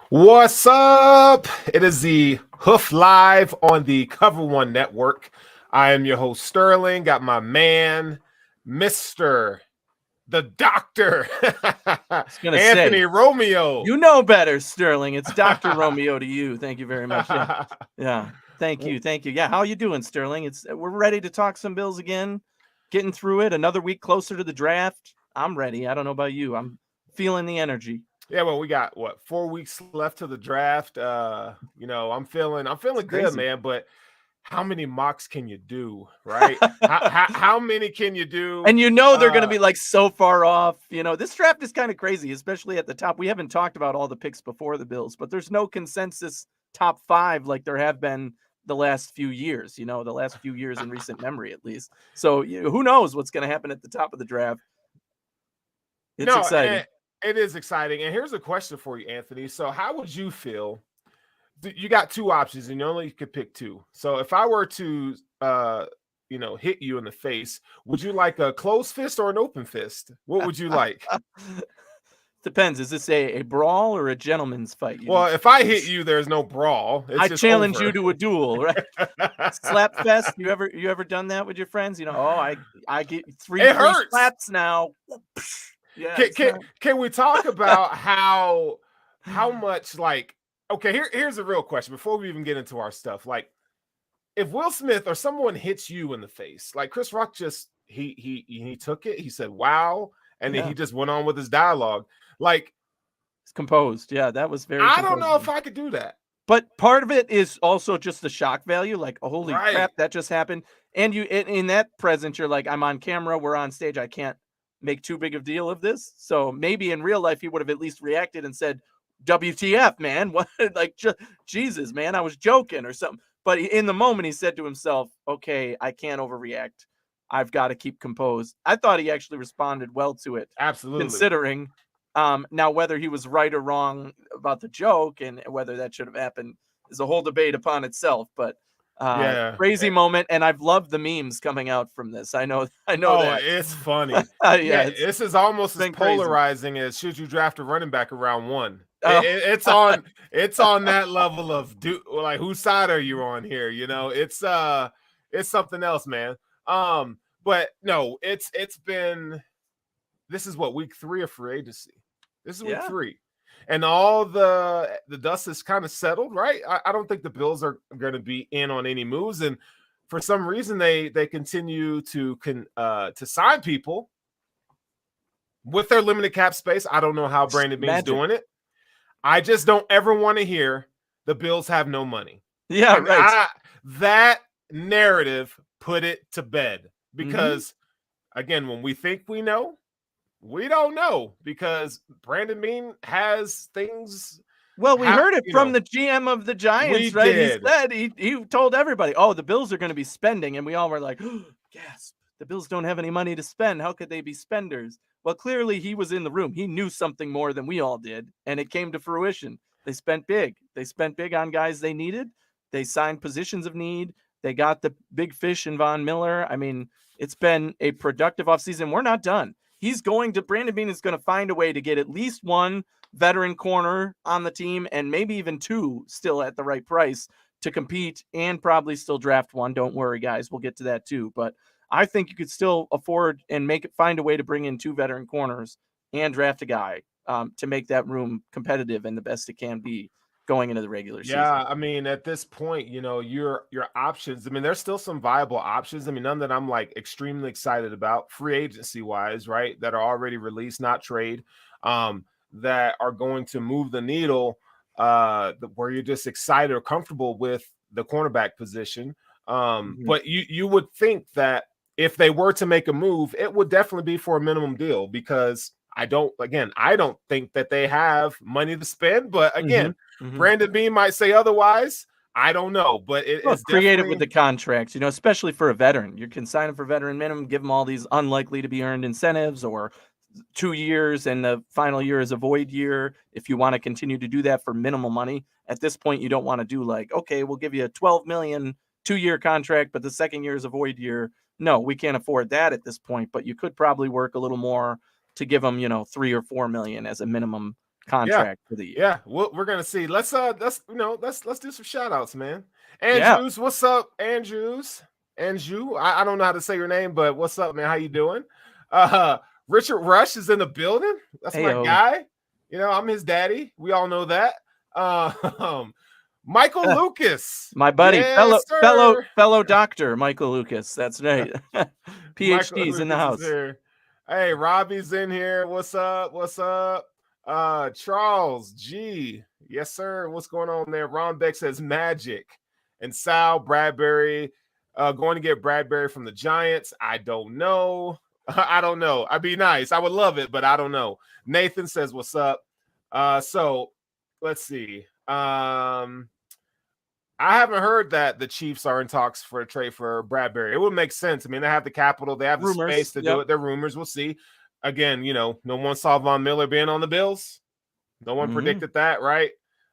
What's up? It is the Hoof Live on the Cover One Network. I am your host, Sterling. Got my man, Mr. the Doctor, Gonna Anthony say, Romeo. you know better, Sterling. It's Dr. Romeo to you. Thank you very much. Yeah. Thank you. Yeah. How you doing, Sterling? We're ready to talk some Bills again. Getting through it. Another week closer to the draft. I'm ready. I don't know about you. I'm feeling the energy. Yeah, well, we got 4 weeks left to the draft. I'm feeling good, crazy. man. But how many mocks can you do, right? how many can you do? And they're going to be like so far off. This draft is kind of crazy, especially at the top. We haven't talked about all the picks before the Bills, but there's no consensus top 5 like there have been the last few years, the last few years in recent memory, at least. So who knows what's going to happen at the top of the draft. It's exciting. It is exciting. And here's a question for you, Anthony. So how would you feel? You got 2 options and you only could pick 2. So if I were to hit you in the face, would you like a closed fist or an open fist? What would you like? Depends. Is this a brawl or a gentleman's fight? Well, if I hit you, there's no brawl. I challenge you to a duel, right? Slap fest. You ever done that with your friends? I get 3 free slaps now. Yeah. Can we talk about how much, like, okay, here's a real question before we even get into our stuff. Like, if Will Smith or someone hits you in the face, like Chris Rock just he took it, he said wow, and then he just went on with his dialogue. Like, it's composed. Yeah, that was very I don't know if I could do that. But part of it is also just the shock value, like, oh, holy crap, that just happened. And you in that present, you're like, I'm on camera, we're on stage, I can't make too big of a deal of this. So maybe in real life he would have at least reacted and said, WTF, man. What? Like, Jesus, man, I was joking or something. But in the moment he said to himself, okay, I can't overreact. I've got to keep composed. I thought he actually responded well to it. Absolutely. Considering now whether he was right or wrong about the joke and whether that should have happened is a whole debate upon itself. But crazy moment, and I've loved the memes coming out from this. I know that. It's funny. This is almost as polarizing as should you draft a running back around 1. It's on that level of like, whose side are you on here? It's something else, man. But no, it's been, this is what, week 3 of free agency. This is week 3. And all the dust is kind of settled, right? I don't think the Bills are going to be in on any moves, and for some reason they continue to sign people with their limited cap space. I don't know how Brandon Beane's doing it. I just don't ever want to hear the Bills have no money. Yeah, right. That narrative, put it to bed, because again, when we think we know, we don't know, because Brandon Beane has things. Well, we heard it from the GM of the Giants, right? He said he told everybody, oh, the Bills are going to be spending. And we all were like, oh, gasp, the Bills don't have any money to spend. How could they be spenders? Well, clearly he was in the room. He knew something more than we all did, and it came to fruition. They spent big. They spent big on guys they needed. They signed positions of need. They got the big fish in Von Miller. I mean, it's been a productive offseason. We're not done. Brandon Beane is going to find a way to get at least 1 veteran corner on the team, and maybe even 2 still at the right price to compete, and probably still draft 1. Don't worry, guys. We'll get to that too. But I think you could still afford and find a way to bring in 2 veteran corners and draft a guy to make that room competitive and the best it can be going into the regular season. Yeah, I mean, at this point, your options, I mean, there's still some viable options. I mean, none that I'm like extremely excited about free agency wise, right? That are already released, not trade, that are going to move the needle, where you're just excited or comfortable with the cornerback position. But you would think that if they were to make a move, it would definitely be for a minimum deal, because I don't think that they have money to spend. But again, Brandon Beane might say otherwise. I don't know, but it's creative with the contracts, especially for a veteran. You can sign him for veteran minimum, give him all these unlikely to be earned incentives, or 2 years and the final year is a void year. If you want to continue to do that for minimal money, at this point, you don't want to do like, okay, we'll give you a $12 million 2-year contract, but the second year is a void year. No, we can't afford that at this point, but you could probably work a little more to give them, $3 or $4 million as a minimum contract for the year. Yeah, we're gonna see. Let's do some shout outs, man. Andrews, what's up, Andrews? Andrew, I don't know how to say your name, but what's up, man? How you doing? Richard Rush is in the building. That's my guy. I'm his daddy. We all know that. Michael Lucas, my buddy, fellow doctor, Michael Lucas. That's right. PhD's in the house. Hey, Robbie's in here. What's up? What's up? Charles G. Yes, sir. What's going on there? Ron Beck says Magic. And Sal Bradbury going to get Bradbury from the Giants. I don't know. I don't know. I'd be nice. I would love it, but I don't know. Nathan says, what's up? So let's see. I haven't heard that the Chiefs are in talks for a trade for Bradbury. It would make sense. I mean, they have the capital, they have the space to do it. They're rumors. We'll see. Again, no one saw Von Miller being on the Bills. No one predicted that, right?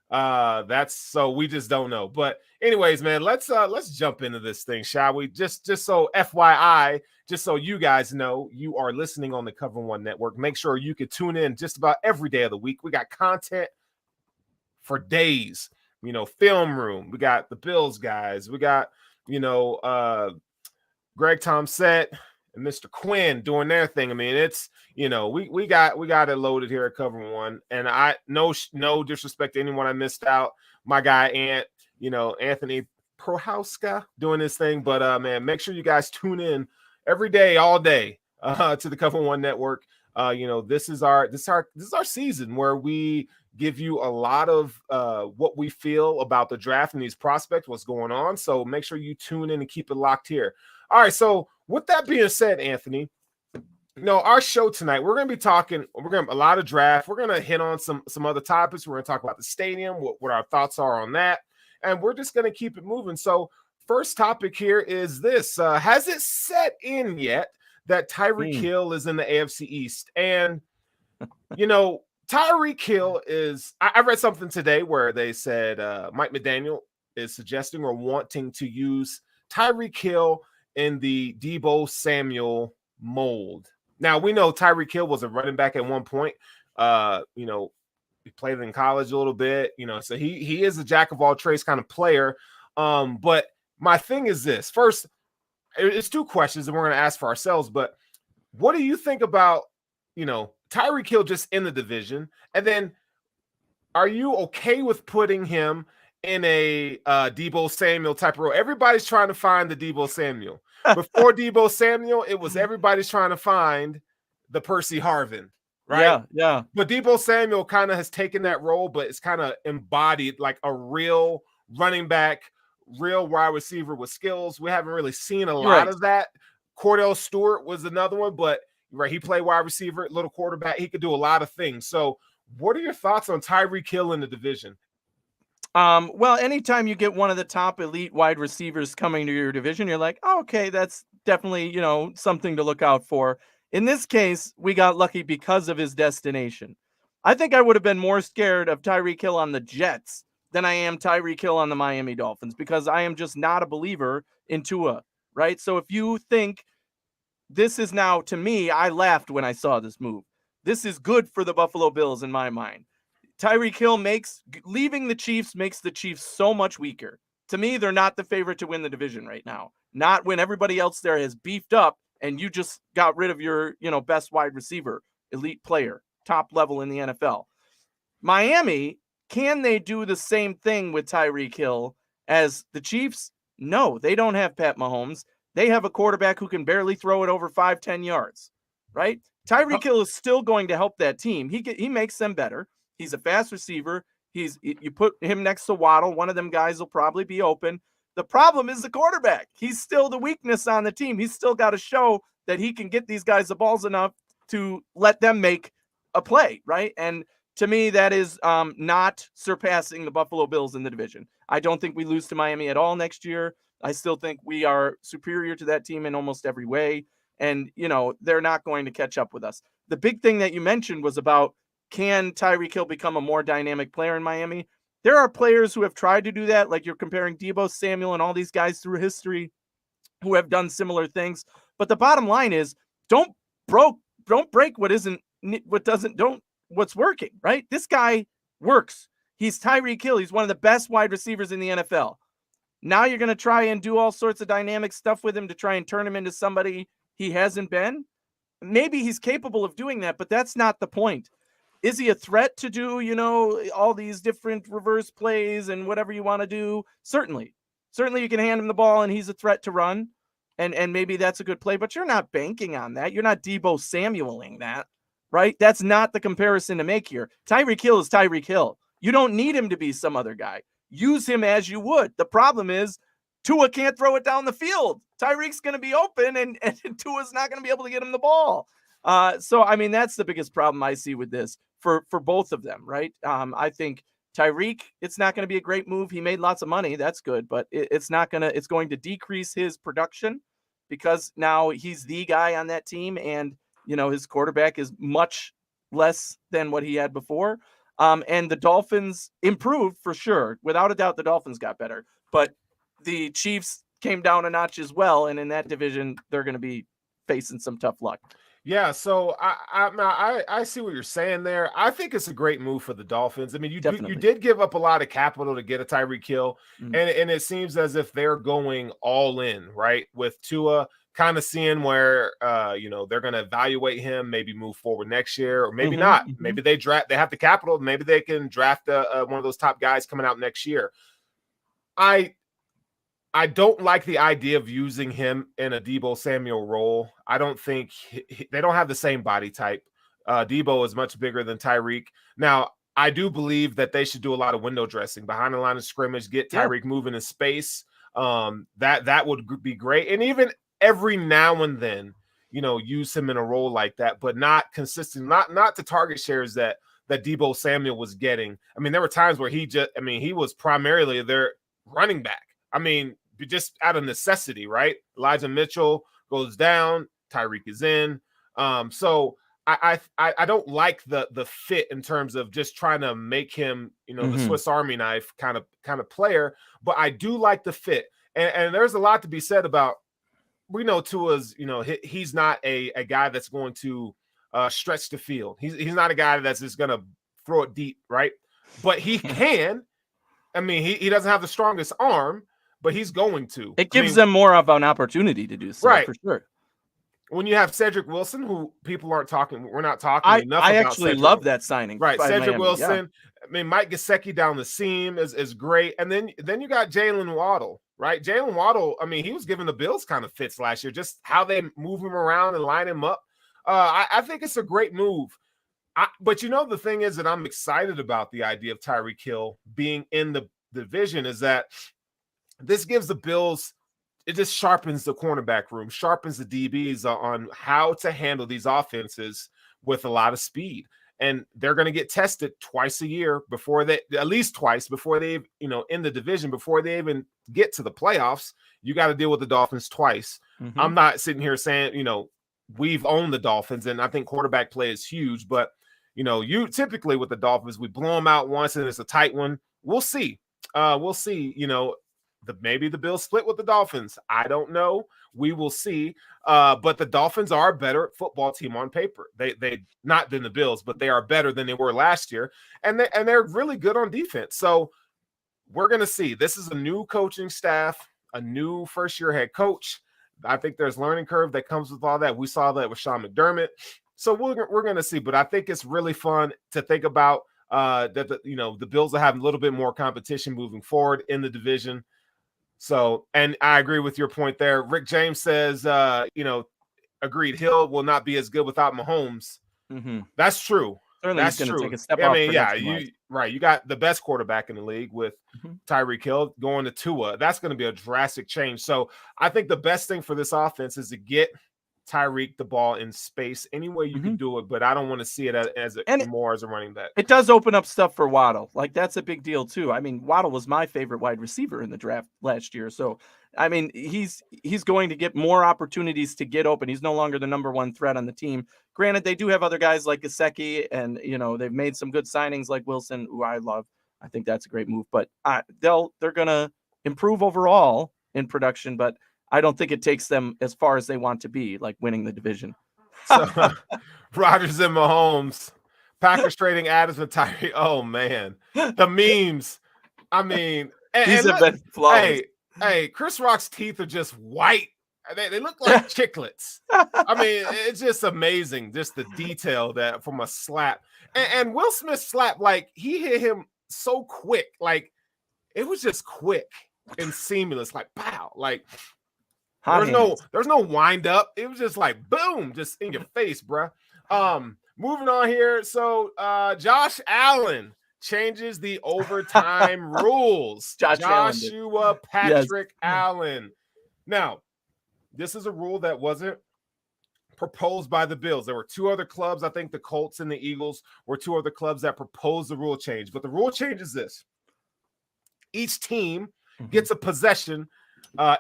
That's so we just don't know. But anyways, man, let's jump into this thing, shall we? Just so FYI, just so you guys know, you are listening on the Cover One Network. Make sure you can tune in just about every day of the week. We got content for days. Film room. We got the Bills guys. We got, Greg Tomset and Mr. Quinn doing their thing. I mean, it's, we got it loaded here at Cover One. And I no disrespect to anyone I missed out. My guy, Anthony Prohauska doing this thing. But man, make sure you guys tune in every day, all day, to the Cover One Network. This is our season where we give you a lot of what we feel about the draft and these prospects, what's going on. So make sure you tune in and keep it locked here. All right. So with that being said, Anthony, our show tonight, we're going to be talking, a lot of draft. We're going to hit on some other topics. We're going to talk about the stadium, what our thoughts are on that. And we're just going to keep it moving. So first topic here is this, has it set in yet that Tyreek Hill is in the AFC East? And, Tyreek Hill is, I read something today where they said Mike McDaniel is suggesting or wanting to use Tyreek Hill in the Deebo Samuel mold. Now, we know Tyreek Hill was a running back at one point. He played in college a little bit, so he is a jack of all trades kind of player. But my thing is this. First, it's two questions that we're going to ask for ourselves, but what do you think about, Tyreek Hill just in the division? And then are you okay with putting him in a Deebo Samuel type of role? Everybody's trying to find the Deebo Samuel. Before Deebo Samuel, it was everybody's trying to find the Percy Harvin, right? Yeah. But Deebo Samuel kind of has taken that role, but it's kind of embodied like a real running back, real wide receiver with skills. We haven't really seen a lot of that. Cordell Stewart was another one, but he played wide receiver, little quarterback. He could do a lot of things. So what are your thoughts on Tyreek Hill in the division? Well, anytime you get one of the top elite wide receivers coming to your division, you're like, oh, okay, that's definitely, something to look out for. In this case, we got lucky because of his destination. I think I would have been more scared of Tyreek Hill on the Jets than I am Tyreek Hill on the Miami Dolphins, because I am just not a believer in Tua, right? So if you think this is now, to me, I laughed when I saw this move. This is good for the Buffalo Bills in my mind. Tyreek Hill leaving the Chiefs makes the Chiefs so much weaker. To me, they're not the favorite to win the division right now. Not when everybody else there has beefed up and you just got rid of your, best wide receiver, elite player, top level in the NFL. Miami, can they do the same thing with Tyreek Hill as the Chiefs? No, they don't have Pat Mahomes. They have a quarterback who can barely throw it over 5-10 yards, right? Tyreek Hill is still going to help that team. He makes them better. He's a fast receiver. You put him next to Waddle, one of them guys will probably be open. The problem is the quarterback. He's still the weakness on the team. He's still got to show that he can get these guys the balls enough to let them make a play, right? And to me, that is not surpassing the Buffalo Bills in the division. I don't think we lose to Miami at all next year. I still think we are superior to that team in almost every way. And, they're not going to catch up with us. The big thing that you mentioned was about, can Tyreek Hill become a more dynamic player in Miami? There are players who have tried to do that, like you're comparing Deebo Samuel and all these guys through history who have done similar things. But the bottom line is, don't break what what's working, right? This guy works. He's Tyreek Hill. He's one of the best wide receivers in the NFL. Now you're going to try and do all sorts of dynamic stuff with him to try and turn him into somebody he hasn't been. Maybe he's capable of doing that, but that's not the point. Is he a threat to do, all these different reverse plays and whatever you want to do? Certainly. Certainly you can hand him the ball and he's a threat to run. And maybe that's a good play, but you're not banking on that. You're not Deebo Samueling that, right? That's not the comparison to make here. Tyreek Hill is Tyreek Hill. You don't need him to be some other guy. Use him as you would. The problem is Tua can't throw it down the field. Tyreek's going to be open and Tua's not going to be able to get him the ball. So, I mean, that's the biggest problem I see with this for both of them, right? I think Tyreek, it's not going to be a great move. He made lots of money. That's good, but it's going to decrease his production because now he's the guy on that team and, his quarterback is much less than what he had before. And the Dolphins improved for sure. Without a doubt, the Dolphins got better, but the Chiefs came down a notch as well. And in that division, they're going to be facing some tough luck. Yeah, so I see what you're saying there. I think it's a great move for the Dolphins. I mean, you did give up a lot of capital to get a Tyreek Hill, and it seems as if they're going all in, right? With Tua, kind of seeing where they're going to evaluate him, maybe move forward next year, or maybe not. Maybe they have the capital, maybe they can draft one of those top guys coming out next year. I don't like the idea of using him in a Deebo Samuel role. I don't think they don't have the same body type. Deebo is much bigger than Tyreek. Now, I do believe that they should do a lot of window dressing behind the line of scrimmage, get Tyreek moving in space. That would be great. And even every now and then, use him in a role like that, but not consistent, not the target shares that Deebo Samuel was getting. I mean, there were times where he was primarily their running back. I mean, just out of necessity, right? Elijah Mitchell goes down, Tyreek is in. So I don't like the fit in terms of just trying to make him, the Swiss Army knife kind of player. But I do like the fit, and there's a lot to be said about. We know Tua's, he's not a guy that's going to stretch the field. He's not a guy that's just going to throw it deep, right? But he can. I mean, he doesn't have the strongest arm, but he's going to. It gives them more of an opportunity to do so, right? For sure. When you have Cedric Wilson, who people aren't talking, we're not talking enough about. I actually love that signing, right? Cedric Wilson. Yeah. I mean, Mike Gesicki down the seam is great, and then you got Jalen Waddle, right? Jalen Waddle. I mean, he was giving the Bills kind of fits last year, just how they move him around and line him up. I think it's a great move. But the thing is that I'm excited about the idea of Tyreek Hill being in the division is that this gives the Bills, it just sharpens the cornerback room, sharpens the DBs on how to handle these offenses with a lot of speed. And they're going to get tested twice a year at least twice before they, in the division, before they even get to the playoffs. You got to deal with the Dolphins twice. I'm not sitting here saying, we've owned the Dolphins, and I think quarterback play is huge, but you typically with the Dolphins, we blow them out once and it's a tight one. We'll see. Maybe the Bills split with the Dolphins. I don't know. We will see. But the Dolphins are a better football team on paper. They not than the Bills, but they are better than they were last year. And they're really good on defense. So we're going to see. This is a new coaching staff, a new first-year head coach. I think there's learning curve that comes with all that. We saw that with Sean McDermott. So we're going to see. But I think it's really fun to think about that the Bills will have a little bit more competition moving forward in the division. So, and I agree with your point there. Rick James says, agreed. Hill will not be as good without Mahomes. That's true. Certainly That's he's true. Take a step I mean, yeah, you got the best quarterback in the league with Tyreek Hill going to Tua. That's going to be a drastic change. So I think the best thing for this offense is to get Tyreek the ball in space any way you can do it, but I don't want to see it as a running back. It does open up stuff for Waddle. Like, that's a big deal too. I mean, Waddle was my favorite wide receiver in the draft last year. So, I mean, he's going to get more opportunities to get open. He's no longer the number one threat on the team. Granted, they do have other guys like Gesicki, and they've made some good signings like Wilson, who I love. I think that's a great move. But they're gonna improve overall in production, but I don't think it takes them as far as they want to be, like winning the division. So, Rodgers and Mahomes Packers trading Adams and Tyreek. Oh man, the memes. I mean, these have been flawless. Hey, Chris Rock's teeth are just white. They look like chiclets. I mean, it's just amazing, just the detail that from a slap. And Will Smith's slap, like he hit him so quick, like it was just quick and seamless, like pow, like there's no wind up. It was just like boom, just in your face, bruh. Moving on here. So Josh Allen changes the overtime rules. Joshua Patrick Allen. Now, this is a rule that wasn't proposed by the Bills. There were two other clubs. I think the Colts and the Eagles were two other clubs that proposed the rule change. But the rule change is this. Each team gets a possession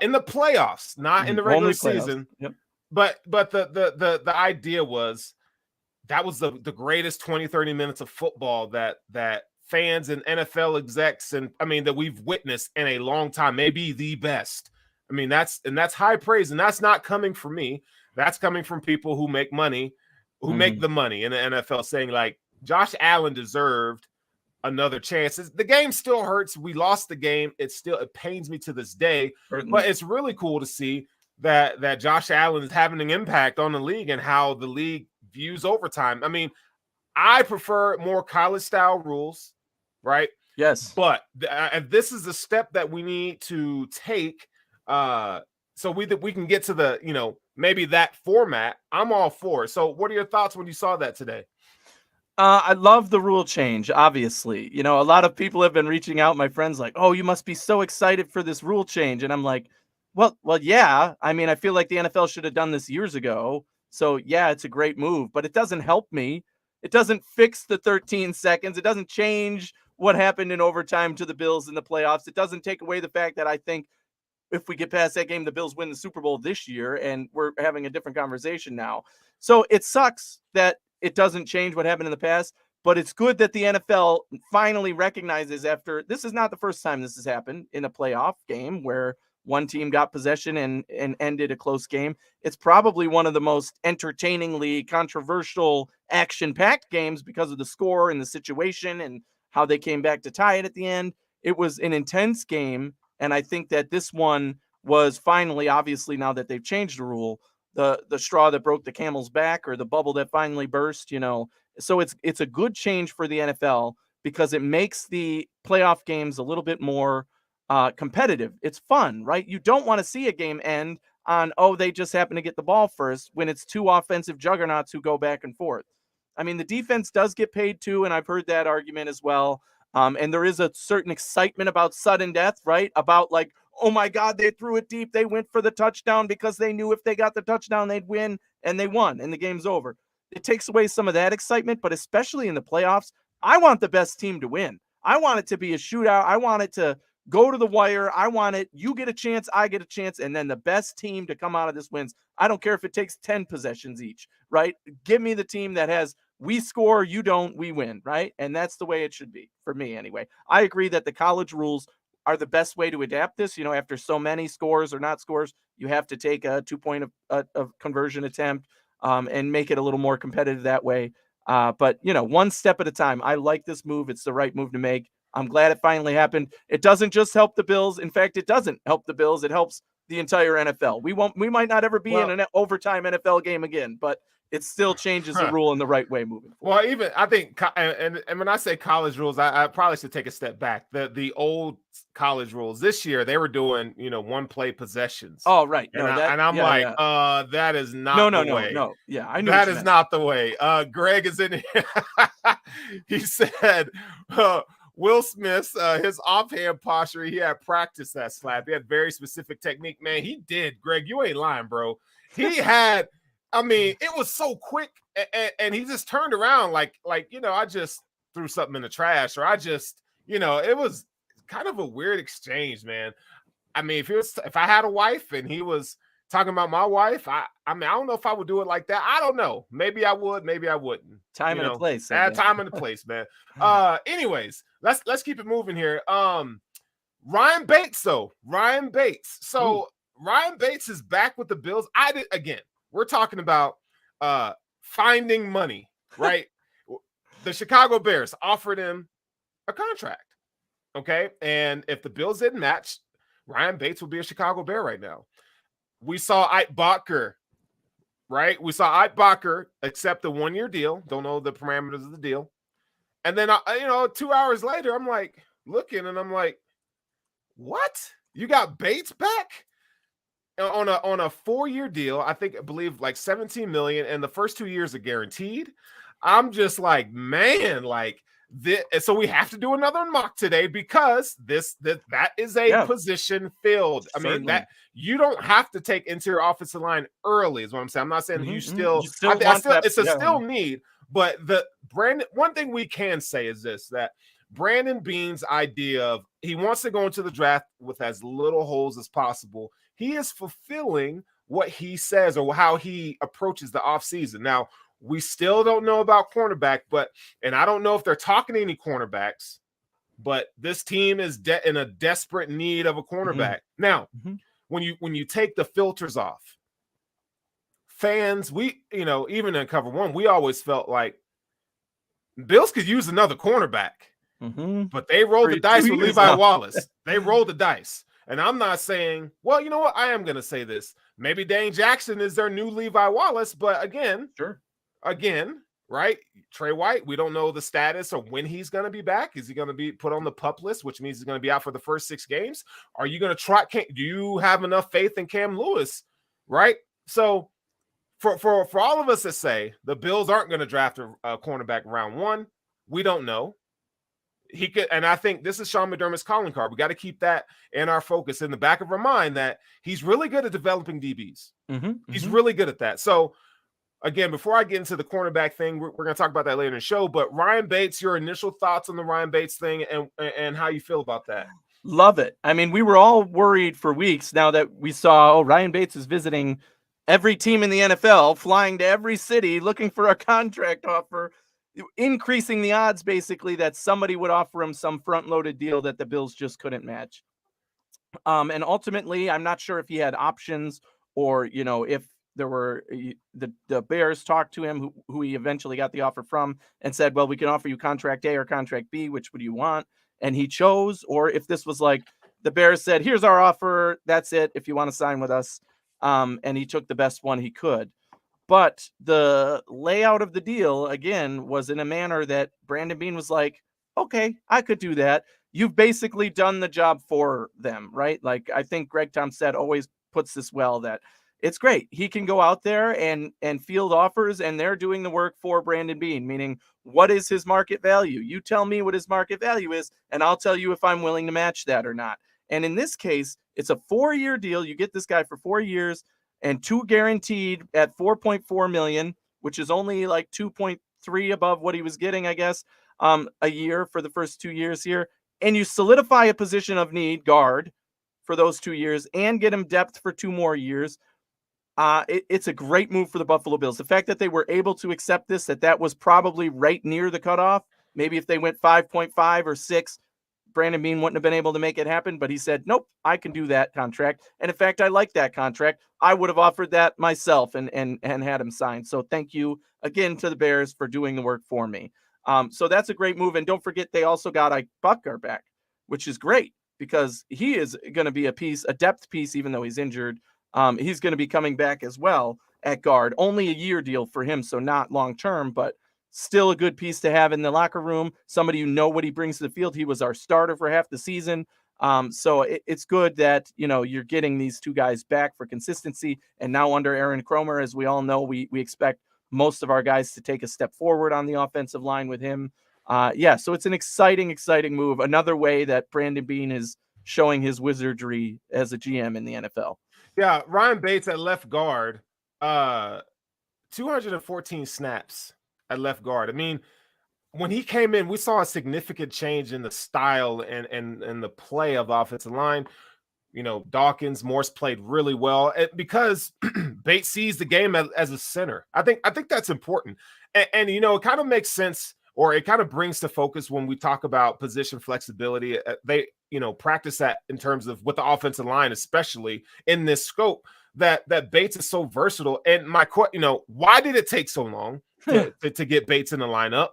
in the playoffs, not in the regular season. Yep. But the idea was that was the greatest 20, 30 minutes of football that fans and NFL execs and that we've witnessed in a long time, maybe the best. I mean, that's high praise, and that's not coming from me. That's coming from people who make money, who make the money in the NFL, saying like Josh Allen deserved another chance. The game still hurts. We lost the game. It pains me to this day. Certainly. But it's really cool to see that Josh Allen is having an impact on the league and how the league views overtime. I mean, I prefer more college style rules, right? Yes. But if this is a step that we need to take, so we can get to the, maybe that format, I'm all for it. So what are your thoughts when you saw that today? I love the rule change, obviously. A lot of people have been reaching out, my friends, like, oh, you must be so excited for this rule change. And I'm like, well, yeah. I mean, I feel like the NFL should have done this years ago. So, yeah, it's a great move, but it doesn't help me. It doesn't fix the 13 seconds. It doesn't change what happened in overtime to the Bills in the playoffs. It doesn't take away the fact that I think if we get past that game, the Bills win the Super Bowl this year, and we're having a different conversation now. So it sucks that it doesn't change what happened in the past, but it's good that the NFL finally recognizes after this is not the first time this has happened in a playoff game where one team got possession and ended a close game. It's probably one of the most entertainingly controversial action-packed games because of the score and the situation and how they came back to tie it at the end. It was an intense game, and I think that this one was finally, obviously, now that they've changed the rule, the straw that broke the camel's back or the bubble that finally burst, So it's a good change for the NFL because it makes the playoff games a little bit more competitive. It's fun, right? You don't want to see a game end on, they just happen to get the ball first when it's two offensive juggernauts who go back and forth. I mean, the defense does get paid too, and I've heard that argument as well. And there is a certain excitement about sudden death, right? About like, oh my God, they threw it deep. They went for the touchdown because they knew if they got the touchdown, they'd win, and they won, and the game's over. It takes away some of that excitement, but especially in the playoffs, I want the best team to win. I want it to be a shootout. I want it to go to the wire. I want it. You get a chance. I get a chance. And then the best team to come out of this wins. I don't care if it takes 10 possessions each, right? Give me the team that has, we score, you don't, we win, right? And that's the way it should be for me anyway. I agree that the college rules are the best way to adapt this. After so many scores or not scores, you have to take a 2-point of conversion attempt and make it a little more competitive that way. But, one step at a time. I like this move. It's the right move to make. I'm glad it finally happened. It doesn't just help the Bills. In fact, it doesn't help the Bills. It helps the entire NFL. We might not ever be in an overtime NFL game again, but it still changes the rule in the right way moving forward. Well, even I think, and when I say college rules, I probably should take a step back. The old college rules this year, they were doing, one play possessions. Oh, right. That is not the way. No. Yeah, I knew that is not the way. Greg is in here. He said, Will Smith, his offhand posture, he had practiced that slap. He had very specific technique. Man, he did. Greg, you ain't lying, bro. He had, it was so quick, and he just turned around like I just threw something in the trash, or I just, it was kind of a weird exchange, man. If I had a wife and he was talking about my wife, I don't know if I would do it like that. I don't know. Maybe I would, maybe I wouldn't. Time and a place. Time and a place, man. Anyways, let's keep it moving here. Ryan Bates. So Ryan Bates is back with the Bills. We're talking about finding money, right? the Chicago Bears offered him a contract. Okay. And if the Bills didn't match, Ryan Bates would be a Chicago Bear right now. We saw Ike Bacher, right? We saw Ike Bacher accept a 1-year deal. Don't know the parameters of the deal. And then, 2 hours later, I'm like looking and I'm like, what? You got Bates back on a 4-year deal? I believe like $17 million, and the first 2 years are guaranteed. I'm just like, man, like this. So we have to do another mock today because that is a position filled. I mean, that you don't have to take interior offensive line early is what I'm saying. I'm not saying that you still it's a still need, but one thing we can say is this, that Brandon Beane's idea of he wants to go into the draft with as little holes as possible. He is fulfilling what he says or how he approaches the offseason. Now, we still don't know about cornerback, and I don't know if they're talking to any cornerbacks, but this team is in a desperate need of a cornerback. Now, when you take the filters off, fans, even in cover one, we always felt like Bills could use another cornerback. But they rolled the dice with Levi Wallace. They rolled the dice. And I'm not saying, well, you know what? I am going to say this. Maybe Dane Jackson is their new Levi Wallace. But again, right? Trey White, we don't know the status or when he's going to be back. Is he going to be put on the PUP list, which means he's going to be out for the first 6 games? Are you going to try? Do you have enough faith in Cam Lewis? Right? So for all of us to say the Bills aren't going to draft a cornerback round 1, we don't know. He could, and I think this is Sean McDermott's calling card. We got to keep that in our focus, in the back of our mind, that he's really good at developing DBs. He's really good at that. So, again, before I get into the cornerback thing, we're going to talk about that later in the show. But Ryan Bates, your initial thoughts on the Ryan Bates thing and how you feel about that? Love it. I mean, we were all worried for weeks now that we saw, Ryan Bates is visiting every team in the NFL, flying to every city, looking for a contract offer, increasing the odds basically that somebody would offer him some front-loaded deal that the Bills just couldn't match. And ultimately, I'm not sure if he had options or, if there were the Bears talked to him, who he eventually got the offer from, and said, well, we can offer you contract A or contract B, which would you want? And he chose, or if this was like the Bears said, here's our offer, that's it, if you want to sign with us. And he took the best one he could. But the layout of the deal, again, was in a manner that Brandon Beane was like, okay, I could do that. You've basically done the job for them, right? Like, I think Greg Tomstad always puts this well, that it's great. He can go out there and field offers, and they're doing the work for Brandon Beane, meaning what is his market value? You tell me what his market value is, and I'll tell you if I'm willing to match that or not. And in this case, it's a 4-year deal. You get this guy for 4 years. And 2 guaranteed at $4.4 million, which is only like 2.3 above what he was getting, I guess, a year for the first 2 years here. And you solidify a position of need, guard, for those 2 years and get him depth for 2 more years. It's a great move for the Buffalo Bills. The fact that they were able to accept this, that was probably right near the cutoff. Maybe if they went 5.5 or 6, Brandon Beane wouldn't have been able to make it happen, but he said, nope, I can do that contract. And in fact, I like that contract. I would have offered that myself and had him sign. So thank you again to the Bears for doing the work for me. So that's a great move. And don't forget, they also got Ike Bacher back, which is great because he is going to be a depth piece, even though he's injured. He's going to be coming back as well at guard. Only a year deal for him, so not long-term, but still a good piece to have in the locker room. Somebody what he brings to the field. He was our starter for half the season. So it's good that, you're getting these 2 guys back for consistency. And now under Aaron Kromer, as we all know, we expect most of our guys to take a step forward on the offensive line with him. So it's an exciting move. Another way that Brandon Beane is showing his wizardry as a GM in the NFL. Yeah, Ryan Bates at left guard, 214 snaps at left guard. I mean, when he came in, we saw a significant change in the style and the play of the offensive line. Dawkins, Morse played really well because Bates sees the game as a center. I think that's important. And it kind of makes sense, or it kind of brings to focus when we talk about position flexibility. They, practice that in terms of with the offensive line, especially in this scope, that Bates is so versatile. And why did it take so long to get Bates in the lineup?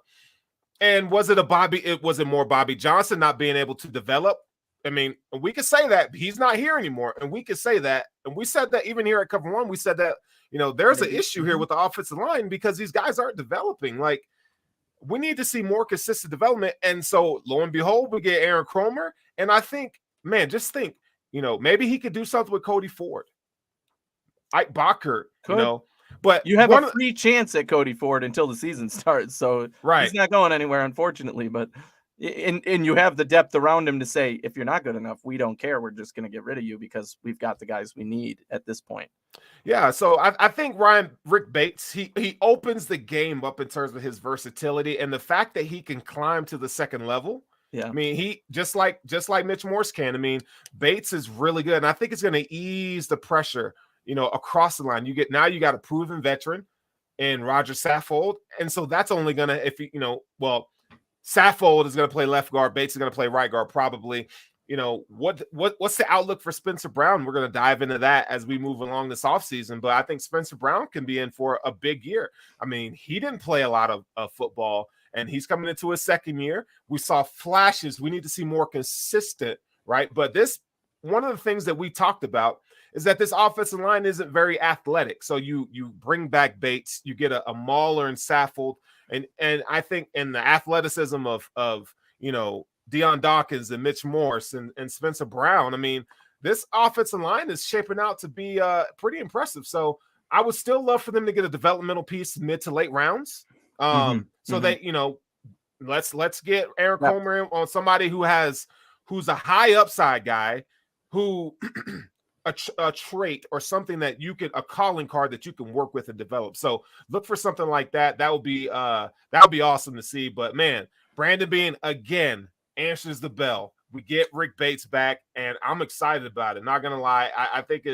And was it more Bobby Johnson not being able to develop? I mean, we could say that he's not here anymore, and we could say that, and we said that even here at Cover One, we said that, there's an issue here with the offensive line because these guys aren't developing. Like, we need to see more consistent development. And so, lo and behold, we get Aaron Kromer, and I think, man, just think, maybe he could do something with Cody Ford, Ike Bacher, But you have a free chance at Cody Ford until the season starts, so he's not going anywhere, unfortunately. But and you have the depth around him to say, if you're not good enough, we don't care. We're just going to get rid of you because we've got the guys we need at this point. Yeah, so I think Rick Bates, he opens the game up in terms of his versatility and the fact that he can climb to the second level. Yeah, I mean, he just like Mitch Morse can. I mean, Bates is really good, and I think it's going to ease the pressure, across the line. You got a proven veteran in Roger Saffold, and so that's only going to, Saffold is going to play left guard, Bates is going to play right guard probably. What's the outlook for Spencer Brown? We're going to dive into that as we move along this offseason, but I think Spencer Brown can be in for a big year. I mean, he didn't play a lot of football, and he's coming into his second year. We saw flashes. We need to see more consistent, right? But one of the things that we talked about is that this offensive line isn't very athletic. So you bring back Bates, you get a Mauler and Saffold, and I think in the athleticism of Deion Dawkins and Mitch Morse and Spencer Brown, I mean, this offensive line is shaping out to be pretty impressive. So I would still love for them to get a developmental piece mid to late rounds. That, let's get Aaron Comer on somebody who's a high upside guy, who a trait or something that a calling card that you can work with and develop. So look for something like that. That would be awesome to see. But man, Brandon Beane again answers the bell. We get Rick Bates back, and I'm excited about it. Not gonna lie, I think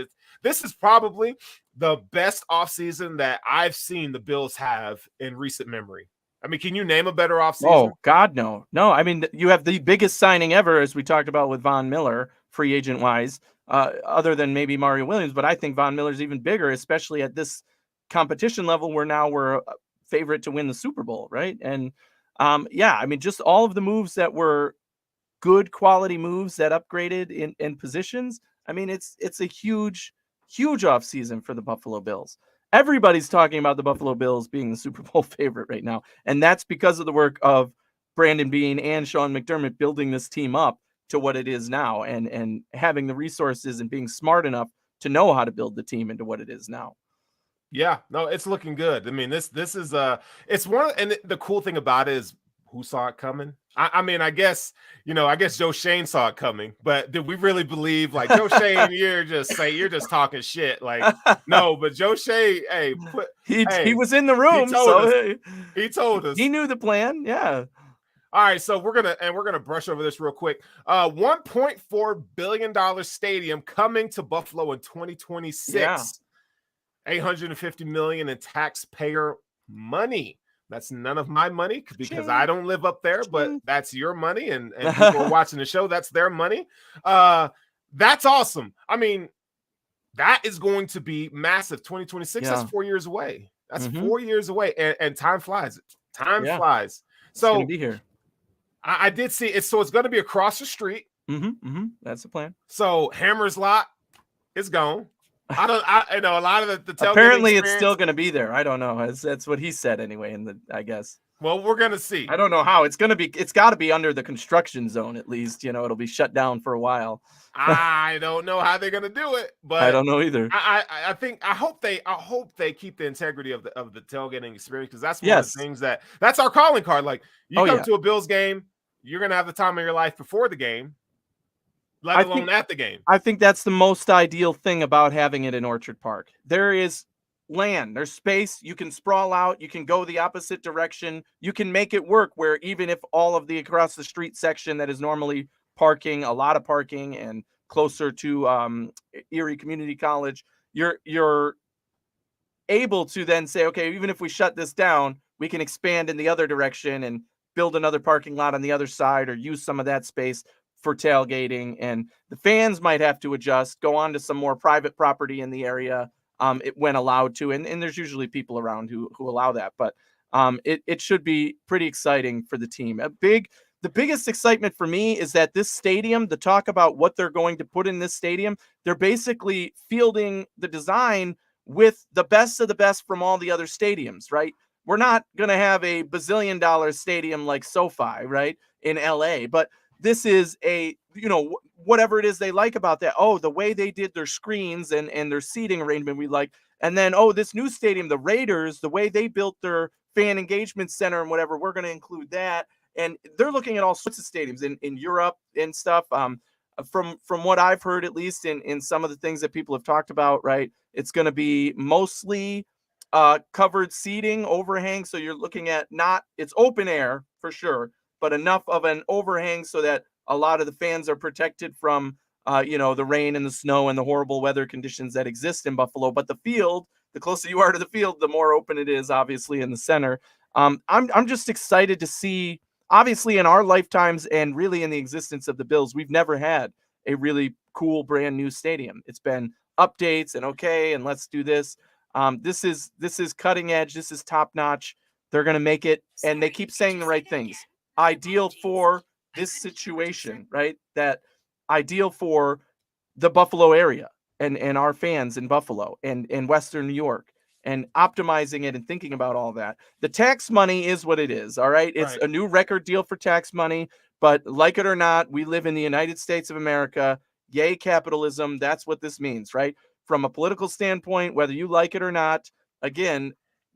this is probably the best offseason that I've seen the Bills have in recent memory. I mean, can you name a better offseason? Oh God, no. I mean, you have the biggest signing ever, as we talked about with Von Miller, free agent wise, other than maybe Mario Williams. But I think Von Miller's even bigger, especially at this competition level where now we're a favorite to win the Super Bowl, right? And I mean, just all of the moves that were good quality moves that upgraded in positions. I mean, it's a huge offseason for the Buffalo Bills. Everybody's talking about the Buffalo Bills being the Super Bowl favorite right now. And that's because of the work of Brandon Beane and Sean McDermott building this team up to what it is now and having the resources and being smart enough to know how to build the team into what it is now. Yeah, no, it's looking good. I mean, this is it's one, and the cool thing about it is who saw it coming. I mean, I guess Joe Shane saw it coming, but did we really believe like Joe Shane? You're just talking shit. Like, no, but Joe Shane, he was in the room, he told us he knew the plan. Yeah. All right, so we're gonna brush over this real quick. $1.4 billion stadium coming to Buffalo in 2026. Yeah. $850 million in taxpayer money. That's none of my money because I don't live up there, but that's your money, and people are watching the show. That's their money. That's awesome. I mean, that is going to be massive. 2026. That's 4 years away. That's 4 years away, and time flies. Time flies. So it's gonna be here. I did see it. So it's going to be across the street. That's the plan. So Hammer's Lot is gone. I know a lot of the tailgating apparently it's still going to be there. I don't know. That's what he said anyway. I guess. Well, we're going to see. I don't know how it's going to be. It's got to be under the construction zone at least. It'll be shut down for a while. I don't know how they're going to do it, but I don't know either. I hope they keep the integrity of the tailgating experience, because that's one of the things that's our calling card. Like, you come to a Bills game, you're going to have the time of your life before the game. Let alone at the game. I think that's the most ideal thing about having it in Orchard Park. There is land, there's space. You can sprawl out. You can go the opposite direction. You can make it work where even if all of the across the street section that is normally parking, a lot of parking, and closer to Erie Community College, you're able to then say, okay, even if we shut this down, we can expand in the other direction and build another parking lot on the other side, or use some of that space for tailgating. And the fans might have to adjust, go on to some more private property in the area when allowed to, and there's usually people around who allow that. But It should be pretty exciting for the team. The biggest excitement for me is that this stadium, the talk about what they're going to put in this stadium, they're basically fielding the design with the best of the best from all the other stadiums, right? We're not going to have a bazillion-dollar stadium like SoFi, right, in LA, but this is whatever it is they like about that. Oh, the way they did their screens and their seating arrangement we like. And then, this new stadium, the Raiders, the way they built their fan engagement center and whatever, we're going to include that. And they're looking at all sorts of stadiums in Europe and stuff. From what I've heard, at least in some of the things that people have talked about, right, it's going to be mostly covered seating, overhang. So you're looking at it's open air for sure, but enough of an overhang so that a lot of the fans are protected from, the rain and the snow and the horrible weather conditions that exist in Buffalo. But the field, the closer you are to the field, the more open it is, obviously, in the center. I'm just excited to see, obviously, in our lifetimes and really in the existence of the Bills, we've never had a really cool brand new stadium. It's been updates and let's do this. This is cutting edge. This is top notch. They're going to make it, and they keep saying the right things. Ideal for this situation, right? That ideal for the Buffalo area and our fans in Buffalo and in Western New York, and optimizing it and thinking about all that. The tax money is what it is. All right. It's a new record deal for tax money, but like it or not, we live in the United States of America. Yay, capitalism. That's what this means, right? From a political standpoint, whether you like it or not, again,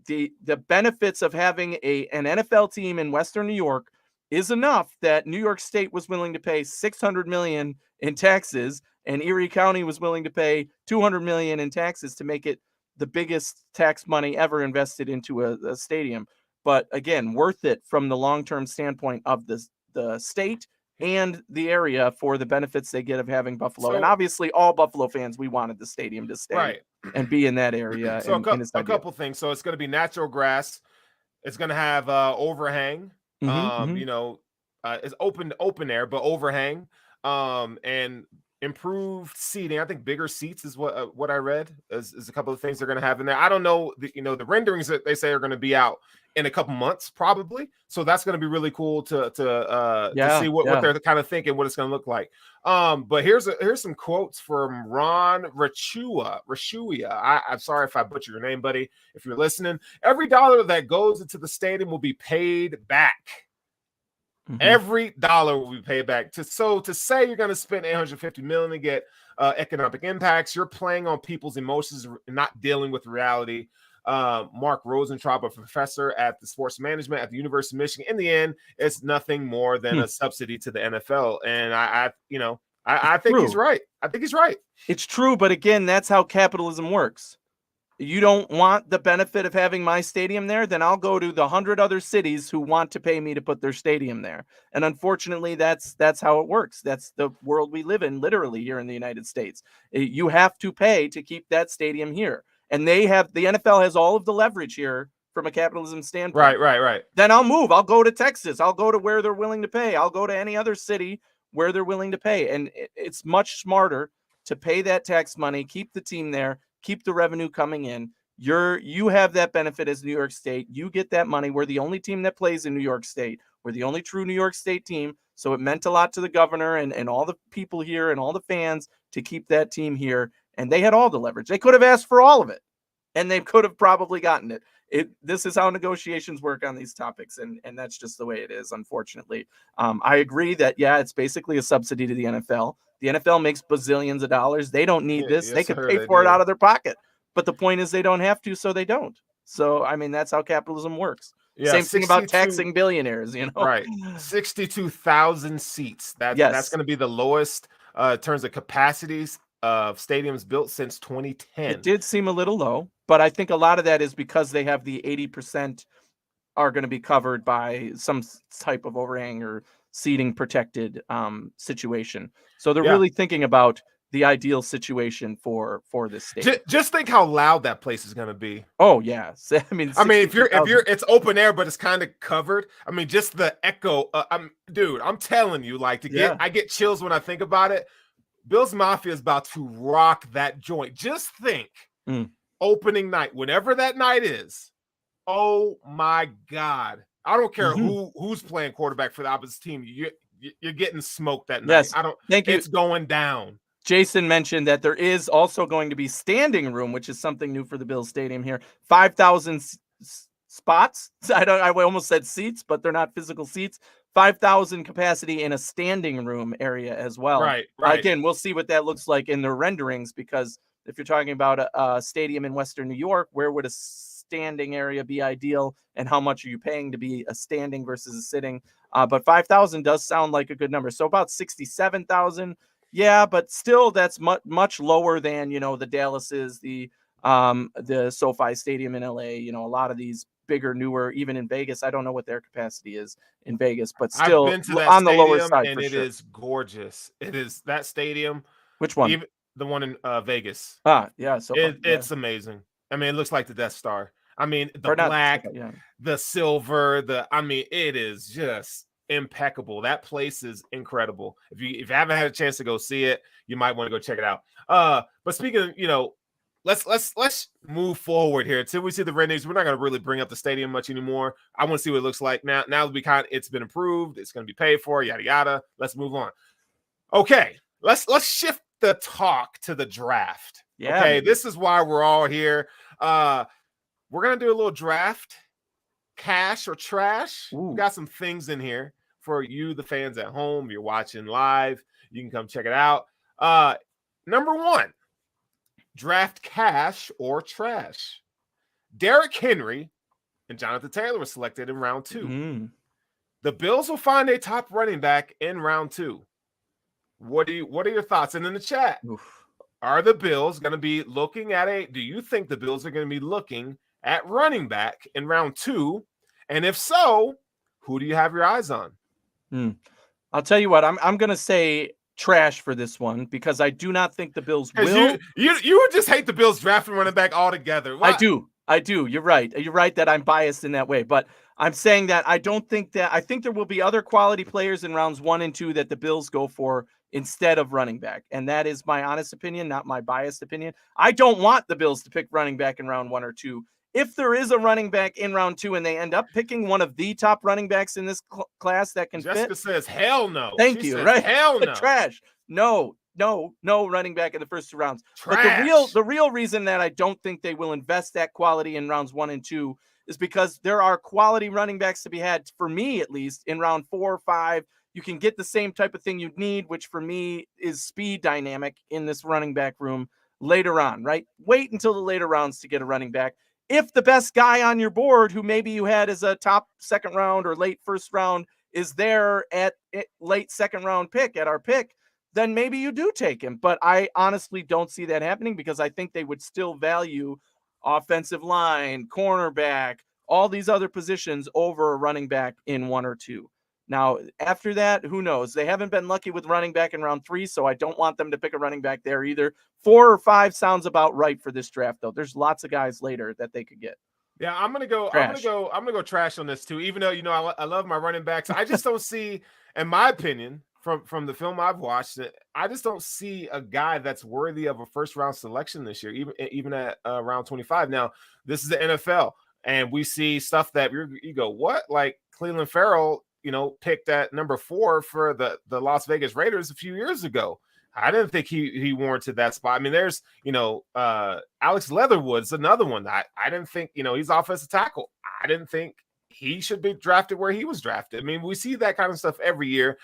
the benefits of having an NFL team in Western New York is enough that New York State was willing to pay $600 million in taxes, and Erie County was willing to pay $200 million in taxes to make it the biggest tax money ever invested into a stadium. But again, worth it from the long-term standpoint of the state and the area for the benefits they get of having Buffalo. And obviously all Buffalo fans, we wanted the stadium to stay and be in that area. So a couple things. So it's going to be natural grass. It's going to have overhang. It's open air, but overhang. And improved seating. I think bigger seats is what I read is a couple of things they're going to have in there. I don't know, the renderings that they say are going to be out in a couple months probably. So that's going to be really cool to see what they're kind of thinking, what it's going to look like. But here's some quotes from Ron Rachua. I'm sorry if I butcher your name, buddy. If you're listening, every dollar that goes into the stadium will be paid back. Every dollar will be paid back. To say you're going to spend $850 million to get economic impacts, you're playing on people's emotions and not dealing with reality. Mark Rosentraub, a professor at the sports management at the University of Michigan. In the end, it's nothing more than a subsidy to the NFL, and I think he's right. I think he's right. It's true, but again, that's how capitalism works. You don't want the benefit of having my stadium there, then I'll go to the 100 other cities who want to pay me to put their stadium there. And unfortunately, that's how it works. That's the world we live in, literally, here in the United States. You have to pay to keep that stadium here. And the NFL has all of the leverage here from a capitalism standpoint. Right. Then I'll move. I'll go to Texas. I'll go to where they're willing to pay. I'll go to any other city where they're willing to pay. And it's much smarter to pay that tax money, keep the team there, keep the revenue coming in. You have that benefit as New York State. You get that money. We're the only team that plays in New York State. We're the only true New York State team. So it meant a lot to the governor and all the people here and all the fans to keep that team here. And they had all the leverage. They could have asked for all of it, and they could have probably gotten it. This is how negotiations work on these topics, and that's just the way it is, unfortunately. I agree that, it's basically a subsidy to the NFL. The NFL makes bazillions of dollars. They don't need this. They could pay for it out of their pocket. But the point is they don't have to, so they don't. So, I mean, that's how capitalism works. Yeah, same thing about taxing billionaires, Right. 62,000 seats. That's going to be the lowest in terms of capacities of stadiums built since 2010. It did seem a little low, but I think a lot of that is because they have the 80% are going to be covered by some type of overhang or seating protected situation. So they're really thinking about the ideal situation for this stadium. Just think how loud that place is going to be. Oh yeah, I mean, if you're it's open air, but it's kind of covered. I mean, just the echo. I'm telling you, I get chills when I think about it. Bills Mafia is about to rock that joint. Just think, opening night, whenever that night is. Oh my God. I don't care who's playing quarterback for the opposite team. You're getting smoked that night. Yes. Thank you. It's going down. Jason mentioned that there is also going to be standing room, which is something new for the Bills Stadium here. 5,000 spots. I almost said seats, but they're not physical seats. 5,000 capacity in a standing room area as well. Right. Again, we'll see what that looks like in the renderings, because if you're talking about a stadium in Western New York, where would a standing area be ideal, and how much are you paying to be a standing versus a sitting? But 5,000 does sound like a good number. So about 67,000. Yeah, but still that's much lower than, the Dallases, the SoFi Stadium in LA, a lot of these bigger, newer, even in Vegas. I don't know what their capacity is in Vegas, but still I've been to that on stadium, the lower side, and it is gorgeous. It is that stadium. Which one? Even the one in Vegas. Yeah. So it's amazing. I mean, it looks like the Death Star. I mean, the black, the silver, it is just impeccable. That place is incredible. If you haven't had a chance to go see it, you might want to go check it out. But speaking of, let's move forward here until we see the renderings. We're not going to really bring up the stadium much anymore. I want to see what it looks like now. Now that it's been approved, it's going to be paid for, yada yada. Let's move on. Okay, let's shift the talk to the draft. Yeah. Okay, this is why we're all here. We're gonna do a little draft, cash or trash. We got some things in here for you, the fans at home. You're watching live, you can come check it out. Number 1, draft cash or trash. Derrick Henry and Jonathan Taylor were selected in round 2. The Bills will find a top running back in round 2. What are your thoughts? And in the chat, are the Bills going to be looking at do you think the Bills are going to be looking at running back in round 2? And if so, who do you have your eyes on? I'll tell you what, I'm going to say trash for this one, because I do not think the Bills will. You would just hate the Bills drafting running back altogether. Why? I do. You're right. You're right that I'm biased in that way, but I'm saying that I think there will be other quality players in rounds 1 and 2 that the Bills go for instead of running back. And that is my honest opinion, not my biased opinion. I don't want the Bills to pick running back in round 1 or 2. If there is a running back in round 2 and they end up picking one of the top running backs in this class that can Jessica says, hell no. Thank you. Right? Hell no. Trash. No running back in the first 2 rounds. Trash. But the real reason that I don't think they will invest that quality in rounds 1 and 2 is because there are quality running backs to be had, for me at least, in round 4 or 5. You can get the same type of thing you'd need, which for me is speed dynamic in this running back room later on, right? Wait until the later rounds to get a running back. If the best guy on your board, who maybe you had as a top 2nd round or late 1st round, is there at late 2nd round pick at our pick, then maybe you do take him. But I honestly don't see that happening, because I think they would still value offensive line, cornerback, all these other positions over a running back in 1 or 2. Now, after that, who knows? They haven't been lucky with running back in round 3, so I don't want them to pick a running back there either. 4 or 5 sounds about right for this draft, though. There's lots of guys later that they could get. Yeah, I'm gonna go trash on this too. Even though I love my running backs, I just don't see, in my opinion, from the film I've watched, I just don't see a guy that's worthy of a 1st round selection this year, even at round 25. Now, this is the NFL, and we see stuff that you go, what? Like Cleveland Farrell, picked at number 4 for the Las Vegas Raiders a few years ago. I didn't think he warranted that spot. I mean, there's, Alex Leatherwood's another one. I didn't think, he's offensive tackle. I didn't think he should be drafted where he was drafted. I mean, we see that kind of stuff every year.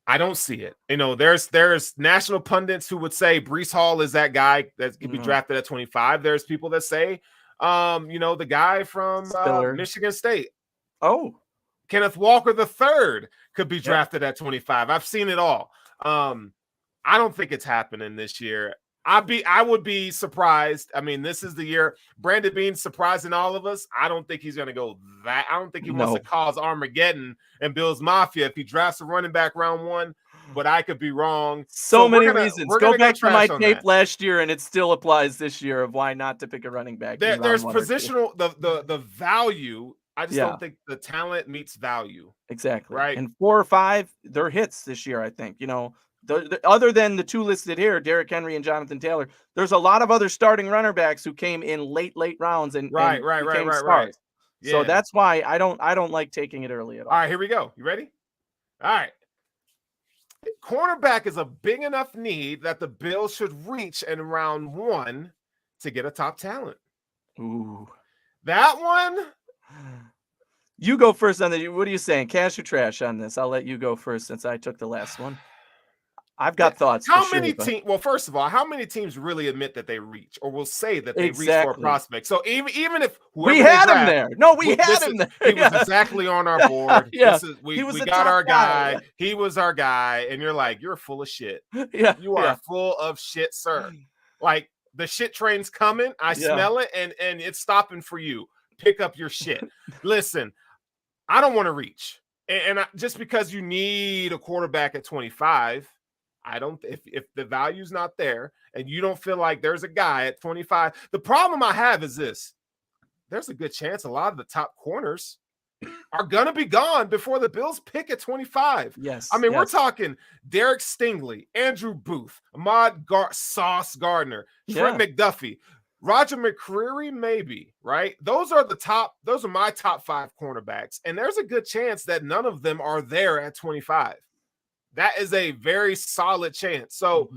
I don't see it. There's national pundits who would say Breece Hall is that guy that could be drafted at 25. There's people that say, the guy from Michigan State. Oh, Kenneth Walker III could be drafted at 25. I've seen it all. I don't think it's happening this year. I would be surprised. I mean, this is the year Brandon Beane's surprising all of us. I don't think he's going to go that. I don't think he wants to cause Armageddon and Bills Mafia if he drafts a running back round 1, but I could be wrong. So many reasons. Go back to my tape last year, and it still applies this year of why not to pick a running back. There's positional, the value I just don't think the talent meets value. Exactly. Right. And 4 or 5, they're hits this year, I think. The other than the 2 listed here, Derrick Henry and Jonathan Taylor, there's a lot of other starting running backs who came in late rounds and became stars. Yeah. So that's why I don't like taking it early at all. All right, here we go. You ready? All right. Cornerback is a big enough need that the Bills should reach in round 1 to get a top talent. Ooh. That one? You go first on the. What are you saying? Cash or trash on this? I'll let you go first since I took the last one. I've got thoughts. How many teams? Well, first of all, how many teams really admit that they reach or will say that they reach for a prospect? So even if we had him there, we had him there. He was exactly on our board. We got our guy. He was our guy, and you're like, you're full of shit. Yeah, you are full of shit, sir. Like the shit train's coming. I smell it, and it's stopping for you. Pick up your shit. Listen, I don't want to reach, and just because you need a quarterback at 25. I don't, if the value's not there and you don't feel like there's a guy at 25, the problem I have is this: there's a good chance a lot of the top corners are going to be gone before the Bills pick at 25. Yes. I mean, we're talking Derek Stingley, Andrew Booth, Sauce Gardner, Trent McDuffie, Roger McCreary, maybe, right? Those are my top 5 cornerbacks. And there's a good chance that none of them are there at 25. That is a very solid chance. So,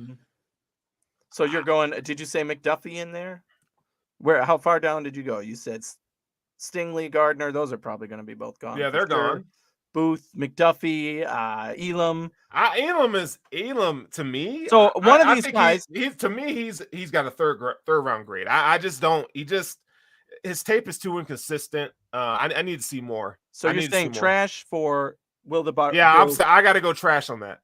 so you're going, did you say McDuffie in there? How far down did you go? You said Stingley, Gardner. Those are probably going to be both gone. Yeah, they're gone. Booth, McDuffie, Elam. Elam to me. So one of these guys, he's got a third round grade. I just don't. His tape is too inconsistent. I need to see more. So you're saying trash for Will the Bar? Yeah, I got to go trash on that.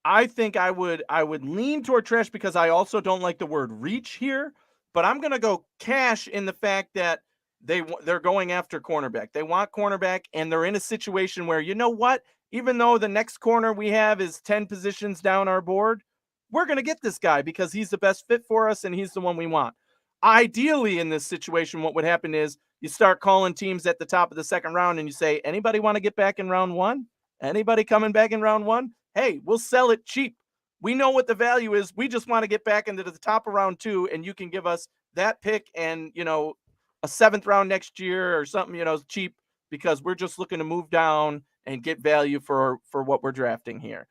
I think I would lean toward trash because I also don't like the word reach here, but I'm going to go cash in the fact that they're going after cornerback. They want cornerback, and they're in a situation where, you know what? Even though the next corner we have is 10 positions down our board, we're going to get this guy because he's the best fit for us and he's the one we want. Ideally, in this situation, what would happen is you start calling teams at the top of the second round and you say, anybody want to get back in round 1? Anybody coming back in round 1? Hey, we'll sell it cheap. We know what the value is. We just want to get back into the top of round 2, and you can give us that pick and, a 7th round next year or something, cheap, because we're just looking to move down and get value for what we're drafting here.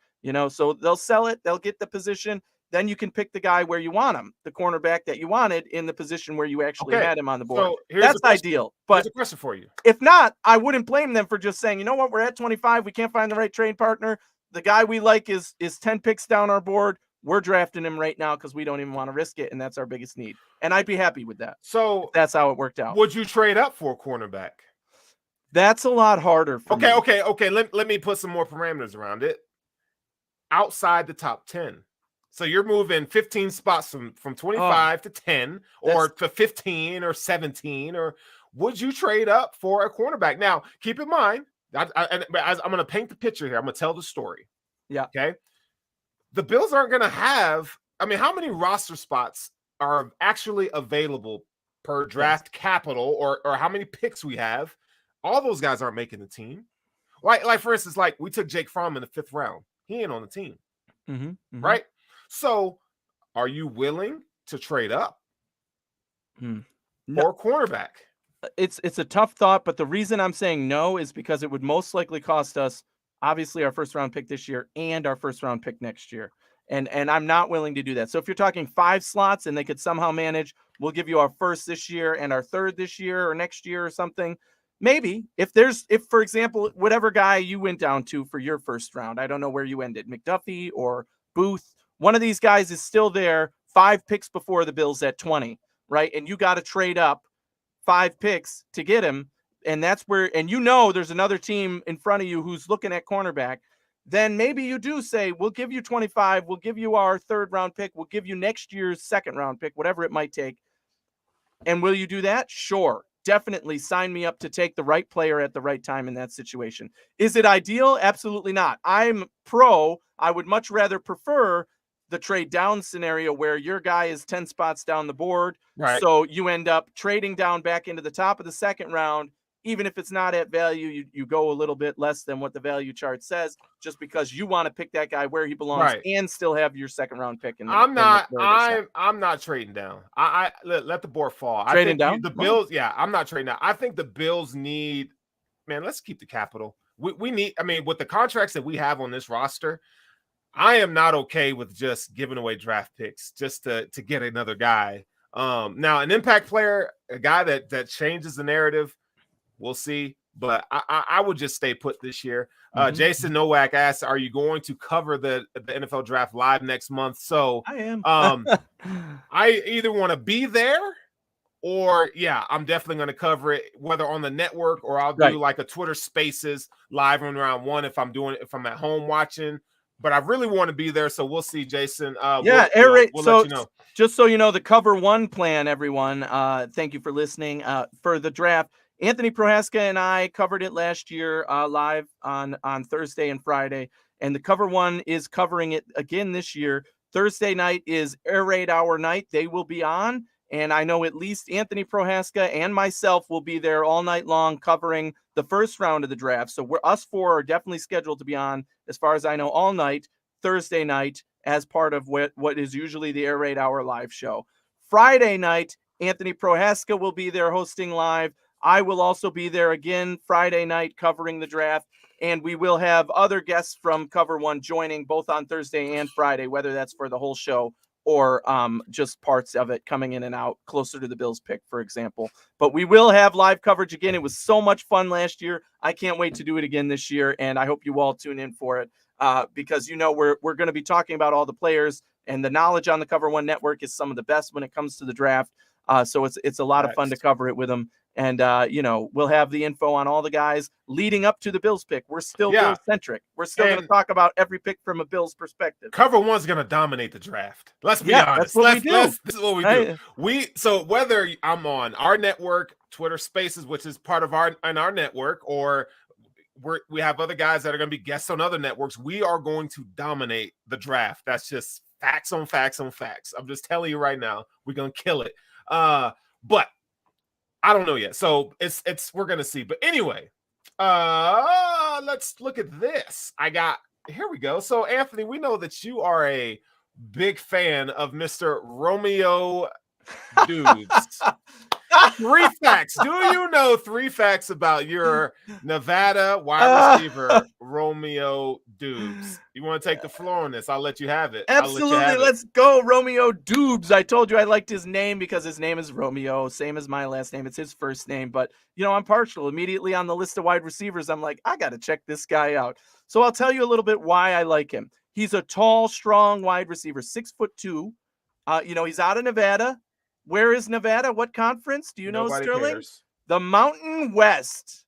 So they'll sell it. They'll get the position. Then you can pick the guy where you want him, the cornerback that you wanted in the position where you actually had him on the board. So that's ideal. But here's a question for you. If not, I wouldn't blame them for just saying, you know what, we're at 25. We can't find the right trade partner. The guy we like is 10 picks down our board. We're drafting him right now because we don't even want to risk it, and that's our biggest need. And I'd be happy with that. So that's how it worked out. Would you trade up for a cornerback? That's a lot harder for me. Okay. Let me put some more parameters around it. Outside the top 10. So you're moving 15 spots from 25 to 10 or to 15 or 17, or would you trade up for a cornerback? Now, keep in mind, I'm going to paint the picture here. I'm going to tell the story. Yeah. Okay. The Bills aren't going to have, how many roster spots are actually available per draft capital or how many picks we have? All those guys aren't making the team. Like for instance, we took Jake Fromm in the 5th round. He ain't on the team. Right? So are you willing to trade up for a cornerback? It's a tough thought, but the reason I'm saying no is because it would most likely cost us, obviously, our 1st round pick this year and our 1st round pick next year. And I'm not willing to do that. So if you're talking 5 slots and they could somehow manage, we'll give you our 1st this year and our 3rd this year or next year or something. Maybe if for example, whatever guy you went down to for your 1st round, I don't know where you ended, McDuffie or Booth, one of these guys is still there 5 picks before the Bills at 20, right? And you got to trade up 5 picks to get him. And that's where, and there's another team in front of you who's looking at cornerback. Then maybe you do say, we'll give you 25. We'll give you our 3rd round pick. We'll give you next year's 2nd round pick, whatever it might take. And will you do that? Sure. Definitely sign me up to take the right player at the right time in that situation. Is it ideal? Absolutely not. I'm pro. I would much rather prefer the trade down scenario where your guy is 10 spots down the board. Right. So you end up trading down back into the top of the second round. Even if it's not at value, you go a little bit less than what the value chart says, just because you want to pick that guy where he belongs and still have your second round pick. I'm not trading down. I let the board fall. Trading down the Bills. Yeah, I'm not trading down. I think the Bills need, man, let's keep the capital. We need, I mean, with the contracts that we have on this roster, I am not okay with just giving away draft picks just to get another guy. Now an impact player, a guy that changes the narrative, we'll see. But I would just stay put this year. Jason Nowak asks, "Are you going to cover the NFL draft live next month?" So I am. I either want to be there, or I'm definitely going to cover it, whether on the network or I'll do like a Twitter Spaces live on round one if I'm at home watching. But I really want to be there, so we'll see, Jason. We'll let you know. Just so you know, the Cover One plan, everyone. Thank you for listening. For the draft, Anthony Prohaska and I covered it last year live on Thursday and Friday, and the Cover One is covering it again this year. Thursday night is Air Raid Hour night. They will be on, and I know at least Anthony Prohaska and myself will be there all night long covering the first round of the draft. So us four are definitely scheduled to be on, as far as I know, all night Thursday night as part of what is usually the Air Raid Hour live show. Friday night, Anthony Prohaska will be there hosting live. I will also be there again Friday night covering the draft, and we will have other guests from Cover One joining both on Thursday and Friday, whether that's for the whole show or just parts of it coming in and out closer to the Bills pick, for example. But we will have live coverage again. It was so much fun last year. I can't wait to do it again this year, and I hope you all tune in for it because, we're going to be talking about all the players, and the knowledge on the Cover One network is some of the best when it comes to the draft. So it's a lot of fun to cover it with them. And, we'll have the info on all the guys leading up to the Bills pick. We're still Bills-centric. We're still going to talk about every pick from a Bills perspective. Cover One's going to dominate the draft. Let's be honest. That's what we do. This is what we do. So whether I'm on our network, Twitter Spaces, which is part of our network, or we have other guys that are going to be guests on other networks, we are going to dominate the draft. That's just facts on facts on facts. I'm just telling you right now, we're going to kill it. But I don't know yet. So we're going to see. But anyway, let's look at this. Here we go. So Anthony, we know that you are a big fan of Mr. Romeo Doubs. 3 facts. Do you know 3 facts about your Nevada wide receiver, Romeo Doubs? You want to take the floor on this? I'll let you have it. Absolutely. Let's go, Romeo Doubs. I told you I liked his name because his name is Romeo, same as my last name. It's his first name. But, I'm partial. Immediately on the list of wide receivers, I'm like, I got to check this guy out. So I'll tell you a little bit why I like him. He's a tall, strong wide receiver, 6'2". He's out of Nevada. Where is Nevada? What conference? Do you know, Sterling? Cares. The Mountain West.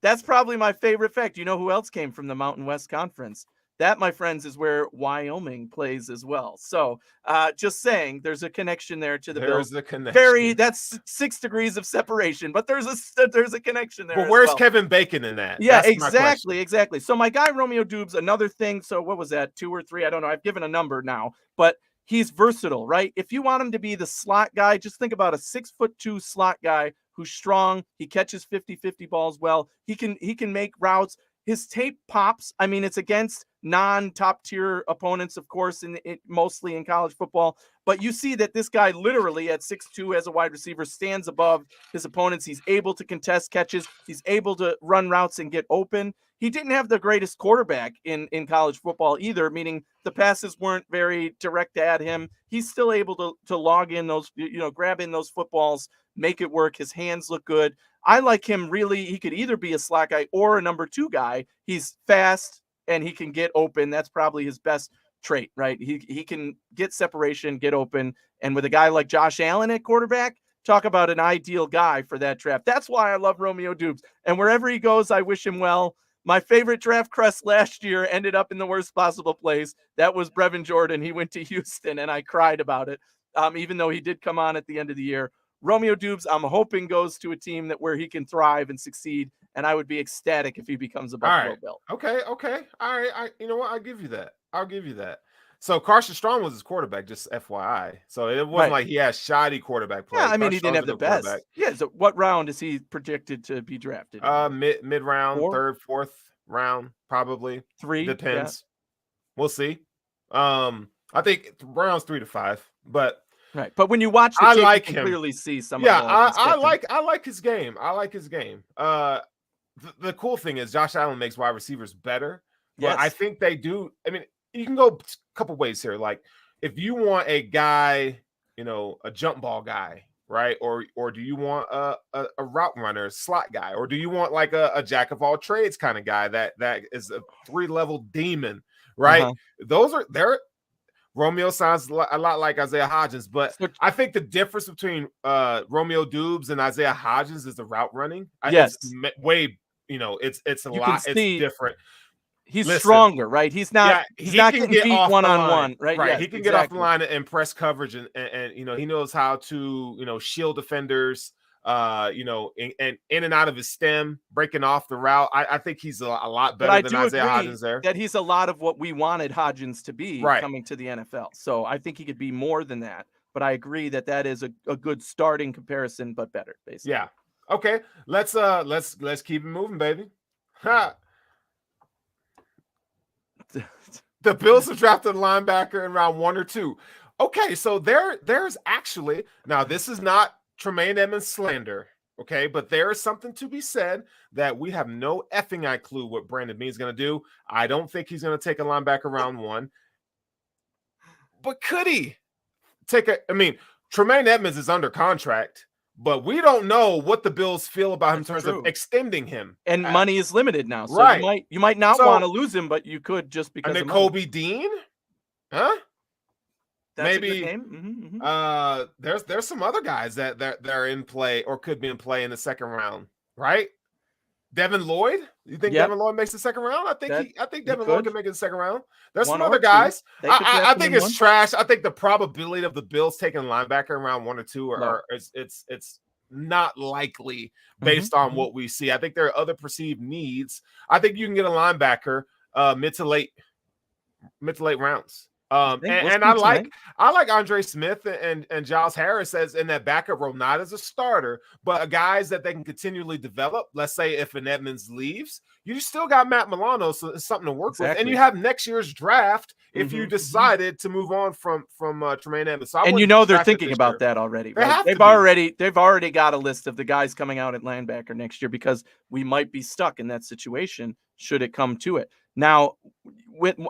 That's probably my favorite fact. You know who else came from the Mountain West Conference? That, my friends, is where Wyoming plays as well. So just saying, there's a connection there to the Bills. There's a connection. That's 6 degrees of separation, but there's a connection there. But where's Kevin Bacon in that? Yeah, exactly. So my guy, Romeo Doubs, another thing. So what was that? 2 or 3? I don't know. I've given a number now, but he's versatile, right? If you want him to be the slot guy, just think about a 6'2" slot guy who's strong. He catches 50-50 balls well. He can make routes. His tape pops. I mean, it's against non-top tier opponents, of course, mostly in college football. But you see that this guy literally at 6'2" as a wide receiver stands above his opponents. He's able to contest catches. He's able to run routes and get open. He didn't have the greatest quarterback in college football either, meaning the passes weren't very direct at him. He's still able to log in those, grab in those footballs, make it work. His hands look good. I like him really. He could either be a slot guy or a number 2 guy. He's fast and he can get open. That's probably his best trait, right? He can get separation, get open. And with a guy like Josh Allen at quarterback, talk about an ideal guy for that draft. That's why I love Romeo Doubs. And wherever he goes, I wish him well. My favorite draft crest last year ended up in the worst possible place. That was Brevin Jordan. He went to Houston, and I cried about it, even though he did come on at the end of the year. Romeo Doubs, I'm hoping, goes to a team where he can thrive and succeed, and I would be ecstatic if he becomes a Buffalo Bill. Okay. All right. You know what? I'll give you that. So Carson Strong was his quarterback, just FYI. So it wasn't like he had shoddy quarterback play. Yeah, I mean, he didn't have the best. Yeah, so what round is he projected to be drafted in? Mid round, 3rd, 4th round, probably. 3. Depends. Yeah. We'll see. I think rounds 3 to 5, but right. But when you watch the tape, you can clearly see some. Yeah, I like his game. I like his game. The cool thing is Josh Allen makes wide receivers better. But I think they do. I mean, you can go a couple ways here. Like, if you want a guy, a jump ball guy, right? Or do you want a route runner, slot guy? Or do you want like a jack of all trades kind of guy that is a 3-level demon, right? They're Romeo sounds a lot like Isaiah Hodgins, but I think the difference between Romeo Doubs and Isaiah Hodgins is the route running. Yes, it's way, it's a lot. It's different. He's stronger, right? He's not. He's not getting beat one-on-one, right? Right. Yes, he can get off the line and press coverage, and he knows how to shield defenders. And in and out of his stem, breaking off the route. I think he's a lot better than Isaiah Hodgins there. That he's a lot of what we wanted Hodgins to be coming to the NFL. So I think he could be more than that. But I agree that is a good starting comparison, but better, basically. Yeah. Okay. Let's keep it moving, baby. Ha. The Bills have drafted a linebacker in round 1 or 2. Okay, so there's actually, now this is not Tremaine Edmonds slander, okay? But there is something to be said that we have no effing clue what Brandon Beane's going to do. I don't think he's going to take a linebacker round 1. But could he take Tremaine Edmonds is under contract, but we don't know what the Bills feel about him in terms of extending him. And money is limited now. So you might not want to lose him, but you could just because of Kobe Dean? Huh? That's maybe there's some other guys that are in play or could be in play in the second round, right? Devin Lloyd, you think Devin Lloyd makes the second round? I think Devin Lloyd can make it the second round. There's some other guys. I think it's trash. I think the probability of the Bills taking linebacker in round 1 or 2 it's not likely based on what we see. I think there are other perceived needs. I think you can get a linebacker mid to late rounds. And I like Andre Smith and Giles Harris as in that backup role, not as a starter, but guys that they can continually develop. Let's say if an Edmonds leaves, you still got Matt Milano, so it's something to work with, and you have next year's draft if you decided to move on from Tremaine Edmonds. So they're thinking about that already. Right? They've already got a list of the guys coming out at linebacker next year because we might be stuck in that situation should it come to it. Now,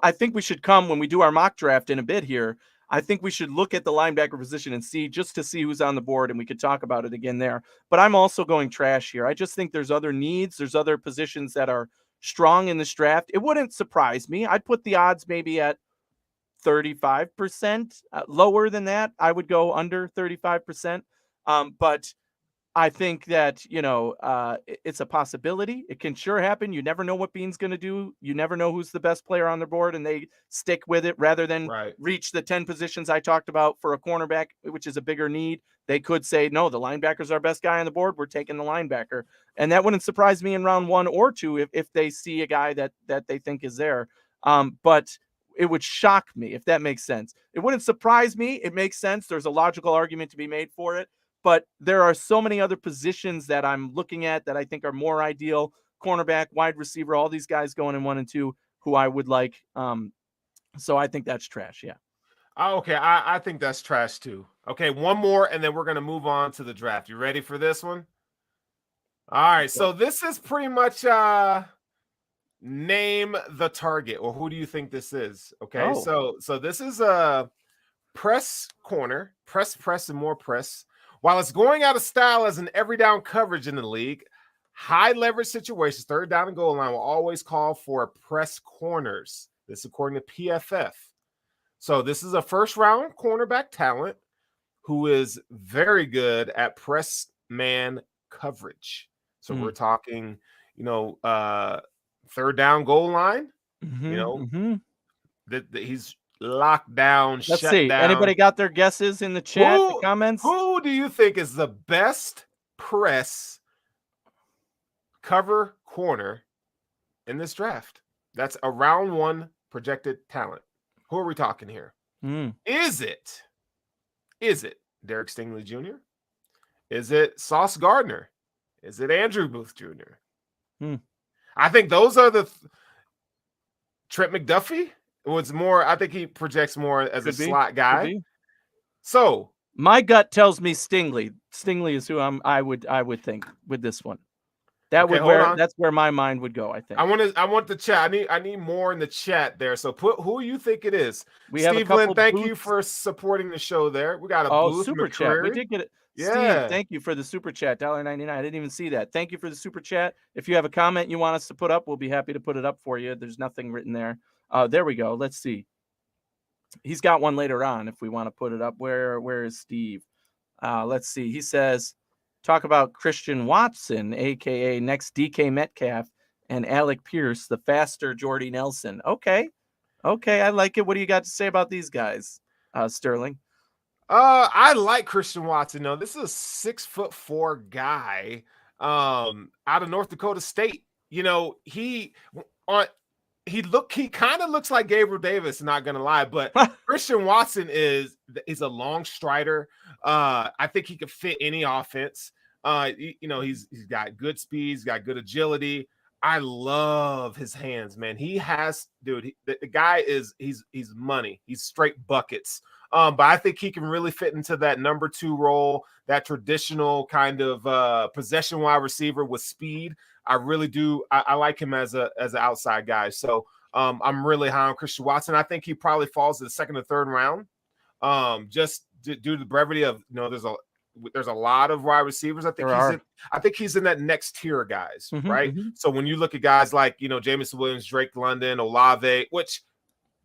I think we should come when we do our mock draft in a bit here. I think we should look at the linebacker position and see who's on the board, and we could talk about it again there. But I'm also going trash here. I just think there's other needs. There's other positions that are strong in this draft. It wouldn't surprise me. I'd put the odds maybe at 35%. Lower than that, I would go under 35%. But I think that, it's a possibility. It can sure happen. You never know what Beane's going to do. You never know who's the best player on the board, and they stick with it rather than reach the 10 positions I talked about for a cornerback, which is a bigger need. They could say, no, the linebacker's our best guy on the board. We're taking the linebacker. And that wouldn't surprise me in round 1 or 2 if they see a guy that they think is there. But it would shock me, if that makes sense. It wouldn't surprise me. It makes sense. There's a logical argument to be made for it. But there are so many other positions that I'm looking at that I think are more ideal. Cornerback, wide receiver, all these guys going in 1 and 2 who I would like. So I think that's trash. Yeah. Okay. I think that's trash too. Okay. One more, and then we're going to move on to the draft. You ready for this one? All right. So this is pretty much name the target, or who do you think this is? Okay. So this is a press corner, press, and more press. While it's going out of style as an every down coverage in the league, high leverage situations, 3rd down and goal line will always call for press corners. This according to PFF. So this is a first round cornerback talent who is very good at press man coverage. So we're talking, 3rd down goal line, that he's locked down. Let's see. Down. Anybody got their guesses in the chat, the comments? Who do you think is the best press cover corner in this draft? That's a round 1 projected talent. Who are we talking here? Is it Derek Stingley Jr.? Is it Sauce Gardner? Is it Andrew Booth Jr.? I think those are the Trent McDuffie was more. I think he projects more as a slot guy. So my gut tells me Stingley. Stingley is who I would think with this one. That's where my mind would go. I think. I want the chat. I need more in the chat there. So put who you think it is. We have a couple. Thank you for supporting the show. There, we got a Booth super McCreary. Chat. We did get it. Yeah. Steve, thank you for the super chat. $1.99. I didn't even see that. Thank you for the super chat. If you have a comment you want us to put up, we'll be happy to put it up for you. There's nothing written there. There we go. Let's see. He's got one later on if we want to put it up. Where is Steve? Let's see. He says, talk about Christian Watson, aka next DK Metcalf, and Alec Pierce, the faster Jordy Nelson. Okay, I like it. What do you got to say about these guys, Sterling? I like Christian Watson. No, this is a 6'4" guy out of North Dakota State. You know, he kind of looks like Gabriel Davis, not gonna lie, but Christian Watson is a long strider. I think he could fit any offense. He's got good speed, he's got good agility. I love his hands, man. He has, dude. The guy he's money. He's straight buckets. But I think he can really fit into that number 2 role, that traditional kind of possession wide receiver with speed. I really do. I like him as an outside guy. So I'm really high on Christian Watson. I think he probably falls to the 2nd or 3rd round. Just due to the brevity of, there's a lot of wide receivers. I think he's in that next tier of guys, right? So when you look at guys like, Jameson Williams, Drake London, Olave, which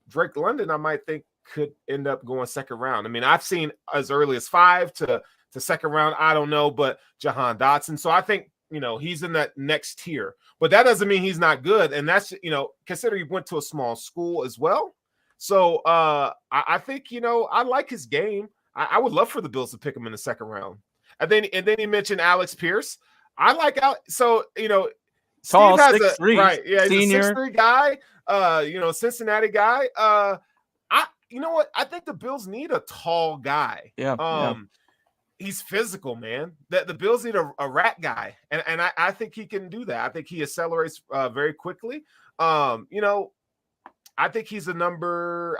Drake London, I might think could end up going 2nd round. I mean, I've seen as early as 5 to 2nd round. I don't know, but Jahan Dotson. So I think, he's in that next tier, but that doesn't mean he's not good. And that's, consider he went to a small school as well. So I think, I like his game. I would love for the Bills to pick him in the 2nd round. And then he mentioned Alex Pierce. I like Alex. So, tall, Steve has 6'3", right. Yeah, he's senior. a 6'3" guy, Cincinnati guy. You know what? I think the Bills need a tall guy. Yeah. He's physical, man. The Bills need a rat guy. And I think he can do that. I think he accelerates very quickly. I think he's a number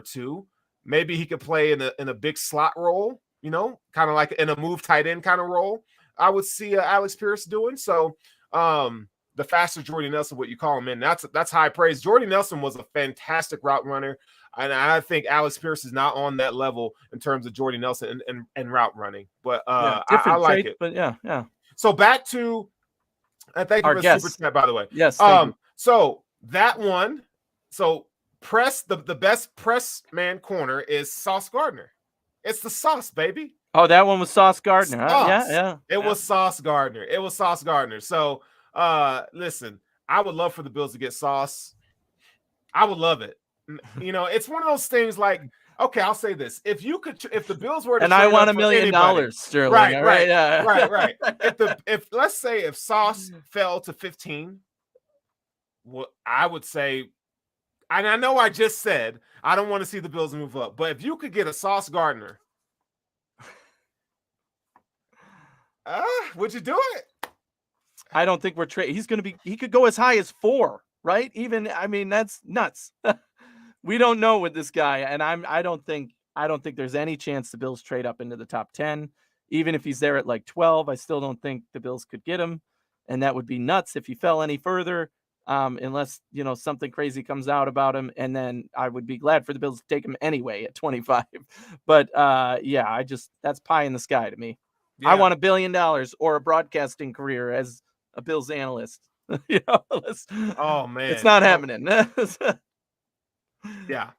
2. Maybe he could play in a big slot role, kind of like in a move tight end kind of role. I would see Alex Pierce doing. So the faster Jordy Nelson, what you call him, man, that's high praise. Jordy Nelson was a fantastic route runner. And I think Alex Pierce is not on that level in terms of Jordy Nelson and route running. But I like it. But yeah. So back to thank you for the super chat, by the way. Yes. So that one. So the best press man corner is Sauce Gardner. It's the Sauce, baby. Oh, that one was Sauce Gardner. Huh? Yeah. It was Sauce Gardner. So listen, I would love for the Bills to get Sauce. I would love it. It's one of those things like, okay, I'll say this. If the Bills were to and I want $1 million, Sterling. Right. Yeah. Right. If let's say if Sauce fell to 15, well, I would say, and I know I just said I don't want to see the Bills move up, but if you could get a Sauce Gardner, would you do it? I don't think we're trading. He could go as high as 4, right? Even, I mean, that's nuts. We don't know with this guy, and I don't think there's any chance the Bills trade up into the top 10. Even if he's there at like 12, I still don't think the Bills could get him, and that would be nuts if he fell any further. Unless something crazy comes out about him, and then I would be glad for the Bills to take him anyway at 25. But that's pie in the sky to me. Yeah. I want $1 billion or a broadcasting career as a Bills analyst. Oh man, it's not happening. Yeah.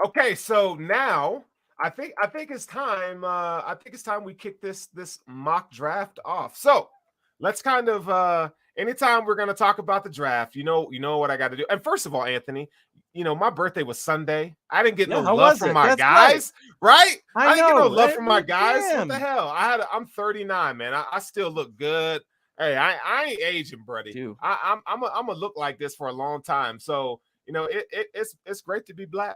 Okay, so now I think it's time. I think it's time we kick this mock draft off. So let's kind of anytime we're gonna talk about the draft, you know what I got to do. And first of all, Anthony, my birthday was Sunday. I didn't get no love from my guys, right? I didn't get no love from my guys. What the hell? I'm 39, man. I still look good. Hey, I ain't aging, buddy. Dude. I'm gonna look like this for a long time. So it's great to be black.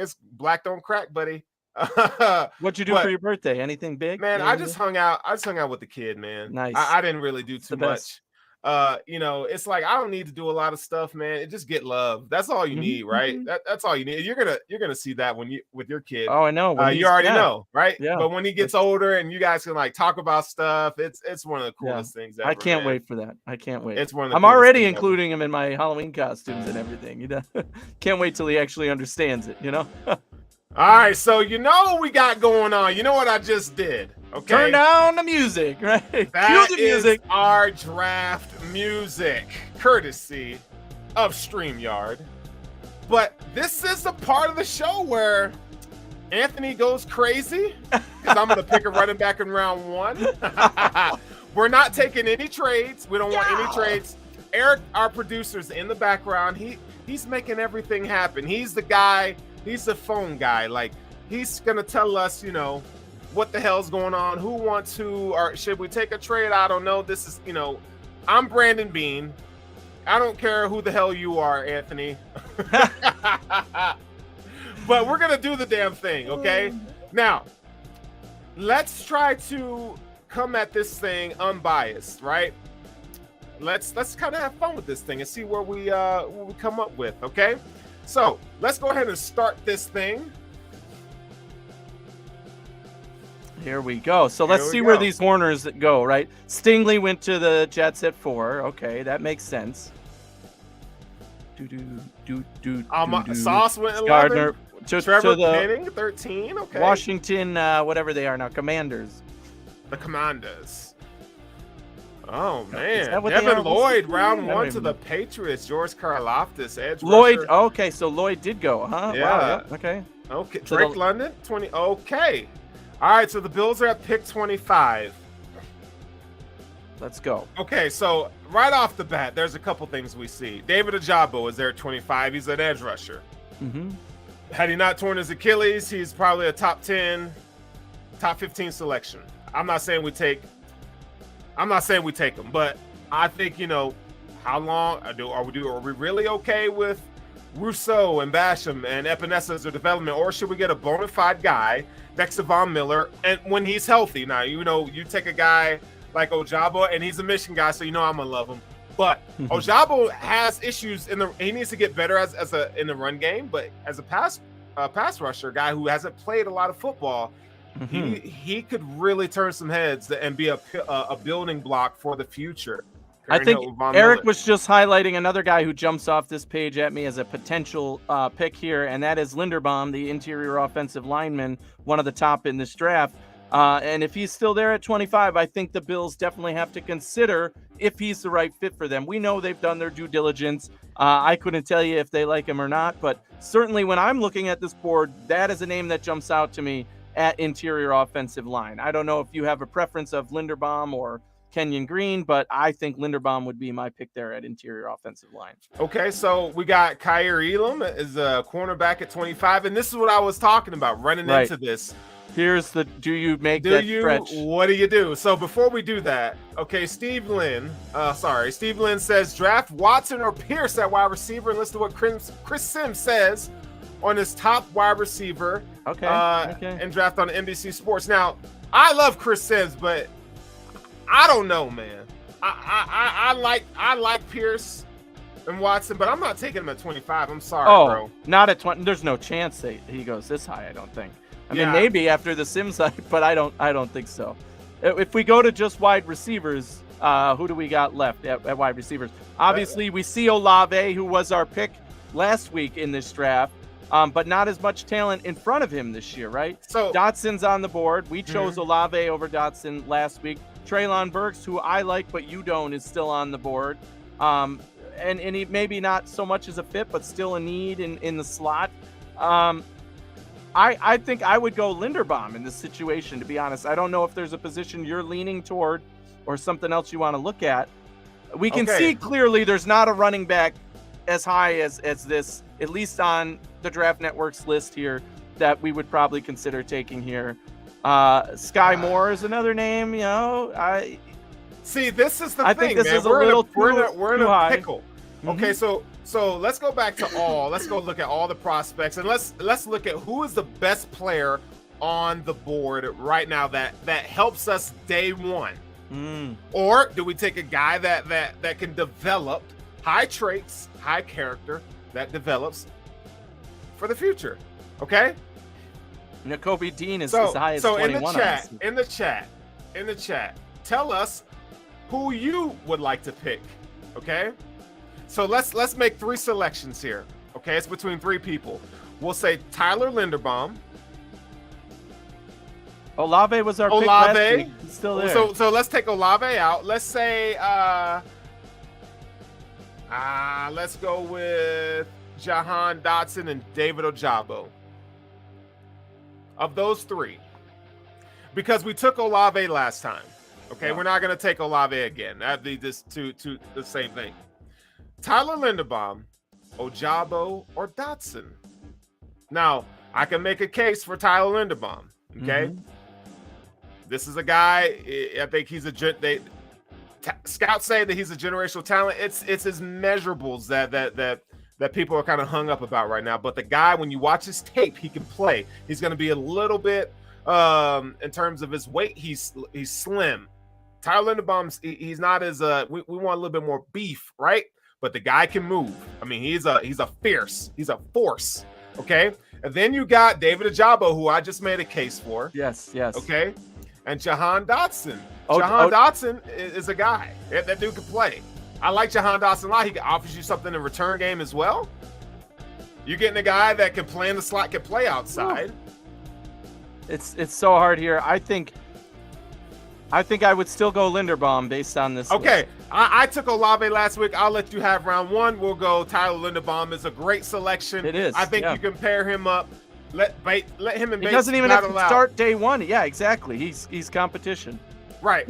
it's black don't crack, buddy. What'd you do for your birthday? Anything big? Man, I just hung out with the kid, man. Nice. I didn't really do too much. It's like I don't need to do a lot of stuff, man. Just get love. That's all you need, right? That's all you need. You're gonna see that with your kid. Oh, I know. You already know, right? Yeah. But when he gets older and you guys can like talk about stuff, it's one of the coolest things ever. I can't wait for that. I can't wait. It's one of the I'm already including him in my Halloween costumes and everything. Can't wait till he actually understands it. All right, so you know what we got going on. You know what I just did. Okay. Turn down the music, right? That Cue the music. Is our draft music, courtesy of StreamYard. But this is the part of the show where Anthony goes crazy because I'm going to pick a running back in round 1. We're not taking any trades. We don't want any trades. Eric, our producer's in the background. He's making everything happen. He's the guy. He's the phone guy. Like, he's going to tell us, what the hell's going on, who wants to, or should we take a trade? I don't know. This is, I'm Brandon Bean. I don't care who the hell you are, Anthony. But we're going to do the damn thing, okay? Now, let's try to come at this thing unbiased, right? Let's kind of have fun with this thing and see what we come up with, okay? So let's go ahead and start this thing. Here we go. So let's see where these Horners go, right? Stingley went to the Jets at 4. Okay, that makes sense. Sauce went 11. Gardner, Trevor Penning, 13. Okay. Washington, whatever they are now, Commanders. The Commanders. Oh, man. Devin Lloyd, round 1 to the Patriots. George Karlaftis, edge Lloyd, rusher. Okay, so Lloyd did go, huh? Yeah. Wow, yeah. Okay. Okay. Drake London, 20. Okay. All right, so the Bills are at pick 25. Let's go. Okay, so right off the bat, there's a couple things we see. David Ojabo is there at 25. He's an edge rusher. Had he not torn his Achilles, he's probably a top 10, top 15 selection. I'm not saying we take him, but I think, how long are we really okay with Rousseau and Basham and Epinesa as a development, or should we get a bona fide guy next to Von Miller and when he's healthy? Now, you take a guy like Ojabo and he's a mission guy, so I'm gonna love him. But Ojabo has issues he needs to get better in the run game, but as a pass rusher guy who hasn't played a lot of football, he could really turn some heads and be a building block for the future. I think Eric was just highlighting another guy who jumps off this page at me as a potential pick here, and that is Linderbaum, the interior offensive lineman, one of the top in this draft. And if he's still there at 25, I think the Bills definitely have to consider if he's the right fit for them. We know they've done their due diligence. I couldn't tell you if they like him or not, but certainly when I'm looking at this board, that is a name that jumps out to me at interior offensive line. I don't know if you have a preference of Linderbaum or Kenyon Green, but I think Linderbaum would be my pick there at interior offensive line. Okay, so we got Kaiir Elam as a cornerback at 25, and this is what I was talking about running into this. Here's the stretch? What do you do? So before we do that, okay, Steve Lynn says draft Watson or Pierce at wide receiver, and listen to what Chris Sims says on his top wide receiver. Okay. And draft on NBC Sports. Now, I love Chris Sims, but I don't know, man. I like Pierce and Watson, but I'm not taking him at 25. I'm sorry, bro. Not at 20. There's no chance that he goes this high, I don't think. I mean, maybe after the Sims hype, but I don't think so. If we go to just wide receivers, who do we got left at wide receivers? Obviously, we see Olave, who was our pick last week in this draft, but not as much talent in front of him this year, right? So Dotson's on the board. We chose Olave over Dotson last week. Treylon Burks, who I like but you don't, is still on the board. And he maybe not so much as a fit, but still a need in the slot. I think I would go Linderbaum in this situation, to be honest. I don't know if there's a position you're leaning toward or something else you want to look at. We can see clearly there's not a running back as high as this, at least on the Draft Network's list here, that we would probably consider taking here. Sky Moore is another name, See, this is the thing, I think this man. is we're in a pickle. Okay, so So let's go back to let's go look at all the prospects, and let's look at who is the best player on the board right now that helps us day one. Or do we take a guy that can develop high traits, high character that develops for the future? Okay. Nakobe Dean is as high as 21. In the chat, tell us who you would like to pick. Okay. So let's make 3 selections here. Okay, it's between 3 people. We'll say Tyler Linderbaum. Olave was our pick last week. He's still there. So let's take Olave out. Let's say let's go with Jahan Dotson and David Ojabo. Of those 3, because we took Olave last time. Okay, we're not gonna take Olave again. That'd be just to the same thing. Tyler Linderbaum, Ojabo, or Dotson. Now, I can make a case for Tyler Linderbaum. Okay, this is a guy. I think he's scouts say that he's a generational talent. It's his measurables that people are kind of hung up about right now. But the guy, when you watch his tape, he can play. He's going to be a little bit in terms of his weight. He's slim. Tyler Linderbaum's he's not as we want a little bit more beef, right? But the guy can move. I mean, he's a force. Okay, and then you got David Ojabo, who I just made a case for. Yes. Okay, and Jahan Dotson. Dotson is a guy that dude can play. I like Jahan Dotson a lot. He offers you something in return game as well. You're getting a guy that can play in the slot, can play outside. It's so hard here. I think I would still go Linderbaum based on this. Okay, I took Olave last week. I'll let you have round 1. We'll go Tyler Linderbaum. Is a great selection. It is. I think you can pair him up. Let him and Bates. He doesn't even have to start day 1. Yeah, exactly. He's competition. Right,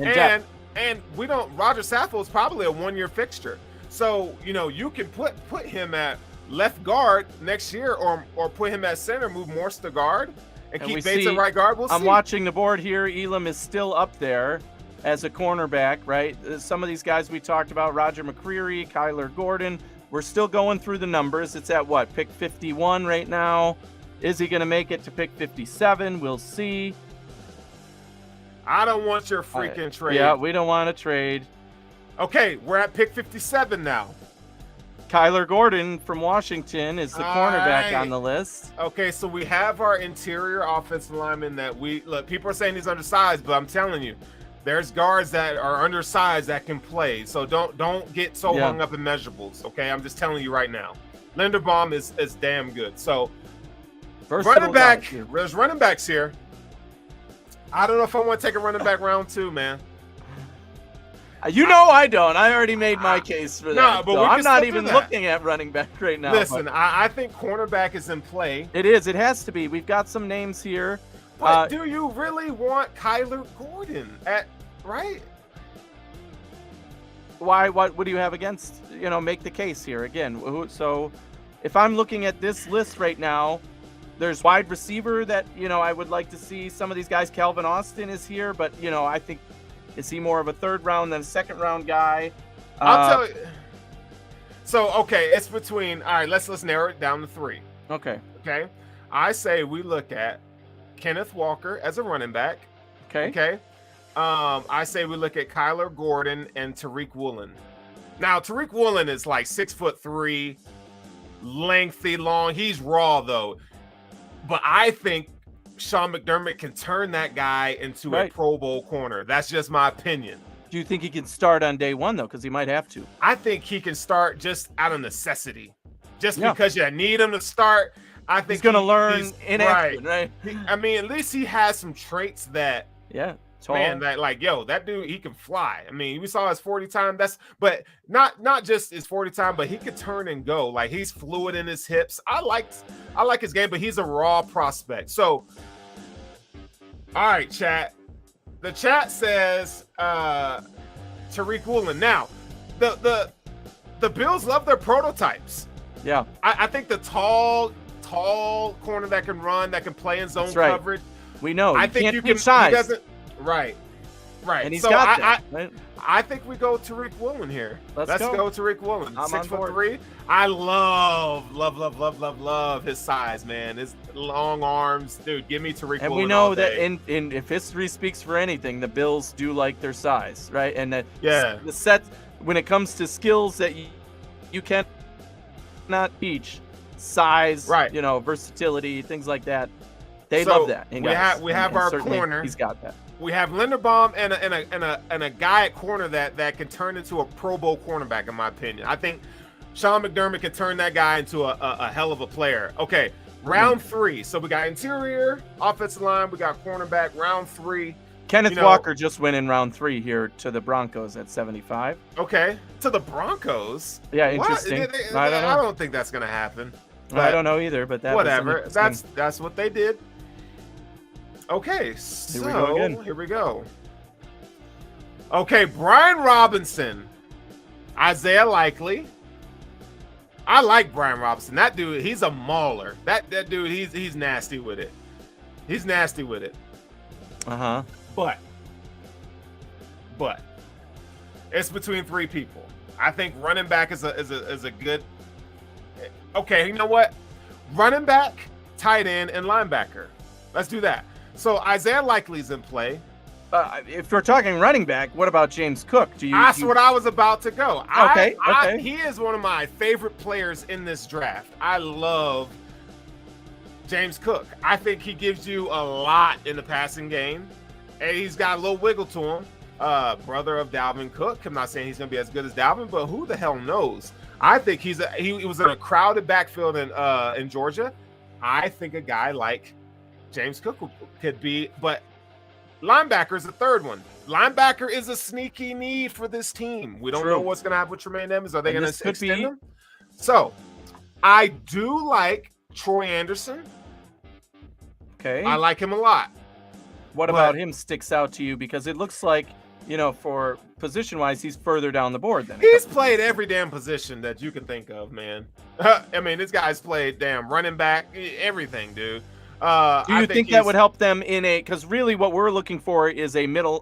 and we don't. Roger Saffold is probably a 1-year fixture, so you can put him at left guard next year, or put him at center, move Morse to guard. And keep Bates at right guard. I'm watching the board here. Elam is still up there as a cornerback, right? Some of these guys we talked about, Roger McCreary, Kyler Gordon, we're still going through the numbers. It's at what, pick 51 right now? Is he going to make it to pick 57? We'll see. I don't want your freaking trade. Yeah, we don't want to trade. Okay, we're at pick 57 now. Kyler Gordon from Washington is the cornerback on the list. Okay, so we have our interior offensive lineman that people are saying he's undersized, but I'm telling you, there's guards that are undersized that can play. So don't get so hung up in measurables, okay? I'm just telling you right now. Linderbaum is damn good. So running back, there's running backs here. I don't know if I want to take a running back round 2, man. I don't. I already made my case for that. No, but I'm not even looking at running back right now. Listen, I think cornerback is in play. It is. It has to be. We've got some names here. But do you really want Kyler Gordon right? Why? What do you have against? Make the case here again. So, if I'm looking at this list right now, there's wide receiver that I would like to see. Some of these guys. Calvin Austin is here, but I think. Is he more of a 3rd round than a 2nd round guy? I'll tell you. So, okay, it's between. All right, let's narrow it down to 3. Okay. I say we look at Kenneth Walker as a running back. Okay. I say we look at Kyler Gordon and Tyreek Woolen. Now, Tyreek Woolen is like 6'3", lengthy, long. He's raw though, but I think Sean McDermott can turn that guy into a Pro Bowl corner. That's just my opinion. Do you think he can start on day 1 though? Because he might have to. I think he can start just out of necessity, because you need him to start. I think he's going to learn in action, right? I mean, at least he has some traits that. Yeah. Tall. Man, that dude, he can fly. I mean, we saw his 40 time. But not just his 40 time, but he could turn and go. Like, he's fluid in his hips. I like his game, but he's a raw prospect. So, all right, chat. The chat says Tyreek Woolen. Now, the Bills love their prototypes. Yeah, I think the tall corner that can run, that can play in zone coverage. We know. I think you can. Size. He doesn't. Right. Right. And he's so got that. Right? I think we go Tyreek Woolen here. Let's go Tyreek Woolen. I'm 6'3". I love his size, man. His long arms, dude. Give me Tyreek Woolen. And we know that in if history speaks for anything, the Bills do like their size, right? And that the set when it comes to skills that you cannot teach, size, right? You know, versatility, things like that. They love that. We have our corner. He's got that. We have Linderbaum and a guy at corner that can turn into a Pro Bowl cornerback, in my opinion. I think Sean McDermott can turn that guy into a hell of a player. Okay, round 3. So we got interior, offensive line, we got cornerback, round 3. Kenneth Walker just went in round 3 here to the Broncos at 75. Okay, to the Broncos? Yeah, interesting. I don't think that's going to happen. I don't know either, but whatever. That's what they did. Okay, so here we go. Okay, Brian Robinson, Isaiah Likely. I like Brian Robinson. That dude, he's a mauler. That dude, he's nasty with it. He's nasty with it. But it's between 3 people. I think running back is a good. Okay, you know what? Running back, tight end, and linebacker. Let's do that. So Isaiah Likely's in play. If we're talking running back, what about James Cook? That's what I was about to go. Okay. He is one of my favorite players in this draft. I love James Cook. I think he gives you a lot in the passing game, and he's got a little wiggle to him. Brother of Dalvin Cook. I'm not saying he's going to be as good as Dalvin, but who the hell knows? I think he was in a crowded backfield in Georgia. I think a guy like James Cook could be, but linebacker is the third one. Linebacker is a sneaky need for this team. We don't know what's going to happen with Tremaine Edmonds. Are they going to extend him? So I do like Troy Anderson. Okay. I like him a lot. What about him sticks out to you? Because it looks like, for position-wise, he's further down the board than he's played every damn position that you can think of, man. I mean, this guy's played damn running back, everything, dude. Do you think that would help them because really what we're looking for is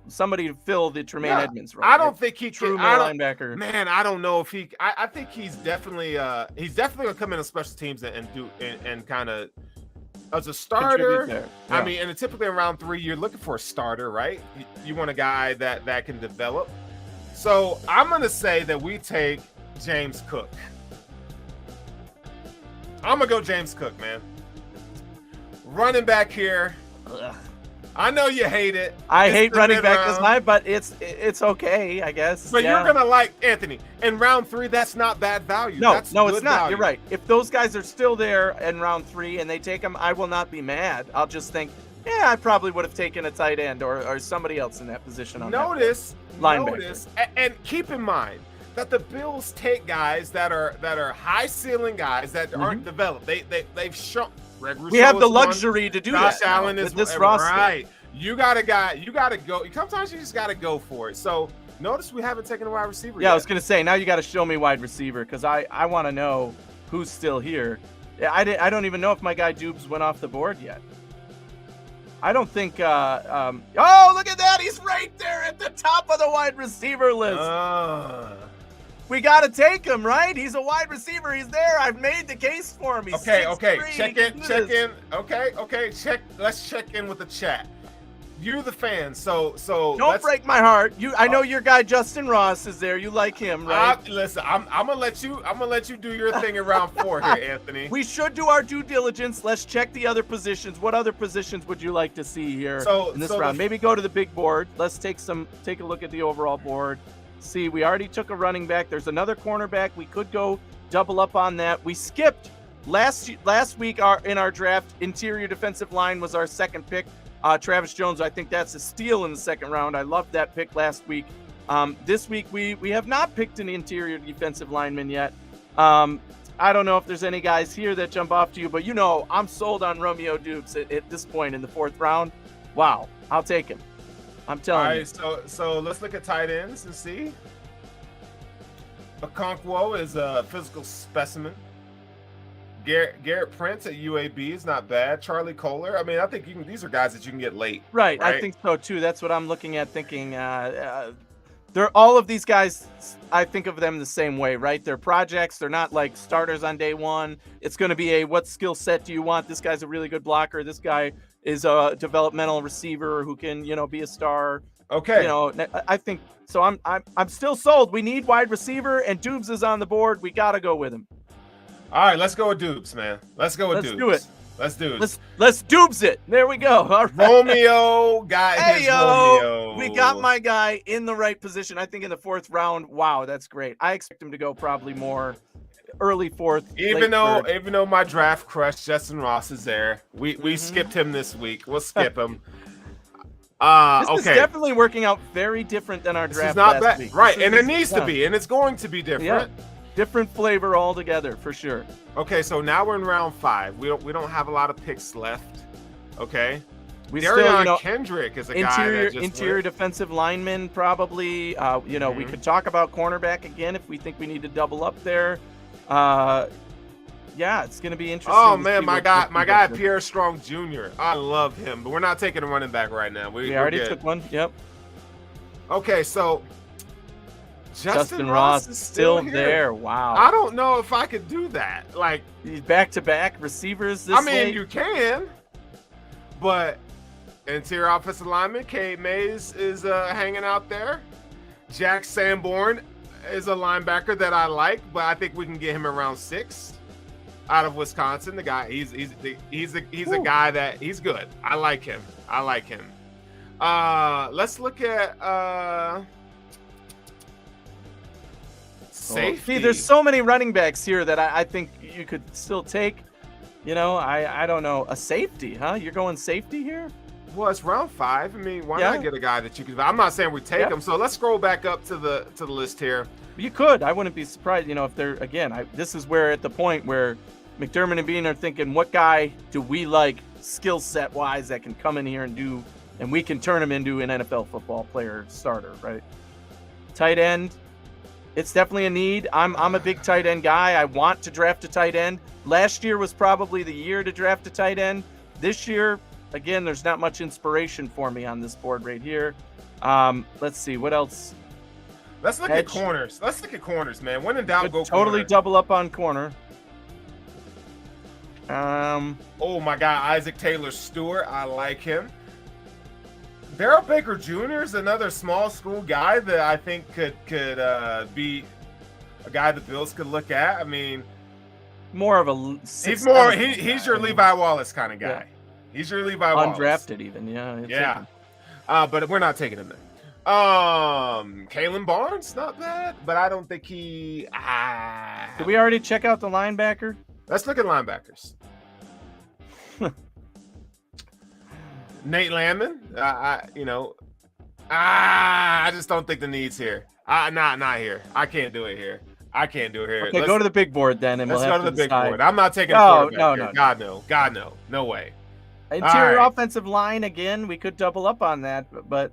somebody to fill the Tremaine Edmonds role. I don't think he true linebacker. Man, I don't know if I think he's definitely gonna come in on special teams and kind of as a starter. I mean, and typically in round 3 you're looking for a starter, right? You want a guy that can develop. So I'm gonna say that we take James Cook. I'm gonna go James Cook, man. Running back here. Ugh. I know you hate it. I hate running back this night, but it's okay, I guess. But you're gonna like Anthony in round 3. That's not bad value. No, that's it's not. Value. You're right. If those guys are still there in round 3 and they take them, I will not be mad. I'll just think, I probably would have taken a tight end or somebody else in that position. Notice, and keep in mind that the Bills take guys that are high ceiling guys that aren't developed. They've shown. We have the luxury to do Josh that. Allen is this roster. Right. You got a guy. You got to go. Sometimes you just got to go for it. So notice we haven't taken a wide receiver yet. I was going to say, now you got to show me wide receiver because I want to know who's still here. I don't even know if my guy Doubs went off the board yet. I don't think. Oh, look at that! He's right there at the top of the wide receiver list. We got to take him, right? He's a wide receiver. He's there. I've made the case for him. He's okay. 6'3". Check in. Okay. Let's check in with the chat. You're the fan, so don't break my heart. I know your guy Justin Ross is there. You like him, right? Listen, I'm gonna let you do your thing in round 4 here, Anthony. We should do our due diligence. Let's check the other positions. What other positions would you like to see here in this round? Maybe go to the big board. Let's take a look at the overall board. See, we already took a running back. There's another cornerback. We could go double up on that. We skipped last week. In our draft, interior defensive line was our second pick. Travis Jones, I think that's a steal in the second round. I loved that pick last week. This week we have not picked an interior defensive lineman yet. I don't know if there's any guys here that jump off to you, but I'm sold on Romeo Doubs at this point in the 4th round. Wow, I'll take him. I'm telling you. All right, so let's look at tight ends and see. Okonkwo is a physical specimen. Garrett Prince at UAB is not bad. Charlie Kohler. I mean, I think these are guys that you can get late. Right. I think so too. That's what I'm looking at. Thinking they're all of these guys. I think of them the same way, right? They're projects. They're not like starters on day one. It's going to be what skill set do you want? This guy's a really good blocker. This guy is a developmental receiver who can, be a star. Okay. I think so. I'm still sold. We need wide receiver, and Doubs is on the board. We got to go with him. All right, let's go with Doubs, man. Let's go with Doubs. Do it. Let's do it. Let's Doubs it. There we go. All right. Romeo got his Romeo. We got my guy in the right position. I think in the 4th round. Wow, that's great. I expect him to go probably more early 4th. Even though my draft crush Justin Ross is there, we skipped him this week. We'll skip him. This is definitely working out very different than our draft last week. Right, and it needs to be, and it's going to be different. Yeah. Different flavor altogether, for sure. Okay, so now we're in round 5. We don't have a lot of picks left. Okay. Darion Kendrick is a guy that just interior defensive lineman, probably. We could talk about cornerback again if we think we need to double up there. It's going to be interesting. Oh man, my guy Pierre Strong Jr. I love him, but we're not taking a running back right now. We already took one. Yep. Okay, so Justin Ross is still there. Wow. I don't know if I could do that. Like back-to-back receivers this late. You can, but interior offensive lineman Cade Mays is hanging out there. Jack Sanborn is a linebacker that I like, but I think we can get him around 6 out of Wisconsin. The guy, he's a guy that he's good. I like him. Let's look at safety. See, there's so many running backs here that I think you could still take. I don't know, a safety, huh? You're going safety here? Well, it's round 5. I mean, why not get a guy that you can? I'm not saying we take him. So let's scroll back up to the list here. You could. I wouldn't be surprised. If they're this is where at the point where McDermott and Bean are thinking, what guy do we like skill set wise that can come in here and we can turn him into an NFL football player starter, right? Tight end. It's definitely a need. I'm a big tight end guy. I want to draft a tight end. Last year was probably the year to draft a tight end. This year, again, there's not much inspiration for me on this board right here. Let's see what else. Let's look at corners. Man. When in doubt, go totally corner. Double up on corner. Oh my God, Isaac Taylor Stewart. I like him. Darrell Baker Jr. is another small school guy that I think could be a guy the Bills could look at. I mean, more of a he's your Levi Wallace kind of guy. Yeah. He's your Levi Wallace. Undrafted even, yeah. But we're not taking him there. Kalen Barnes, not bad, but I don't think he. Did we already check out the linebacker? Let's look at linebackers. Nate Landman, I just don't think the need's here. Not here. I can't do it here. Okay, go to the big board then, and let's go to the big board. I'm not taking no. God no, no way. Interior offensive line again. We could double up on that, but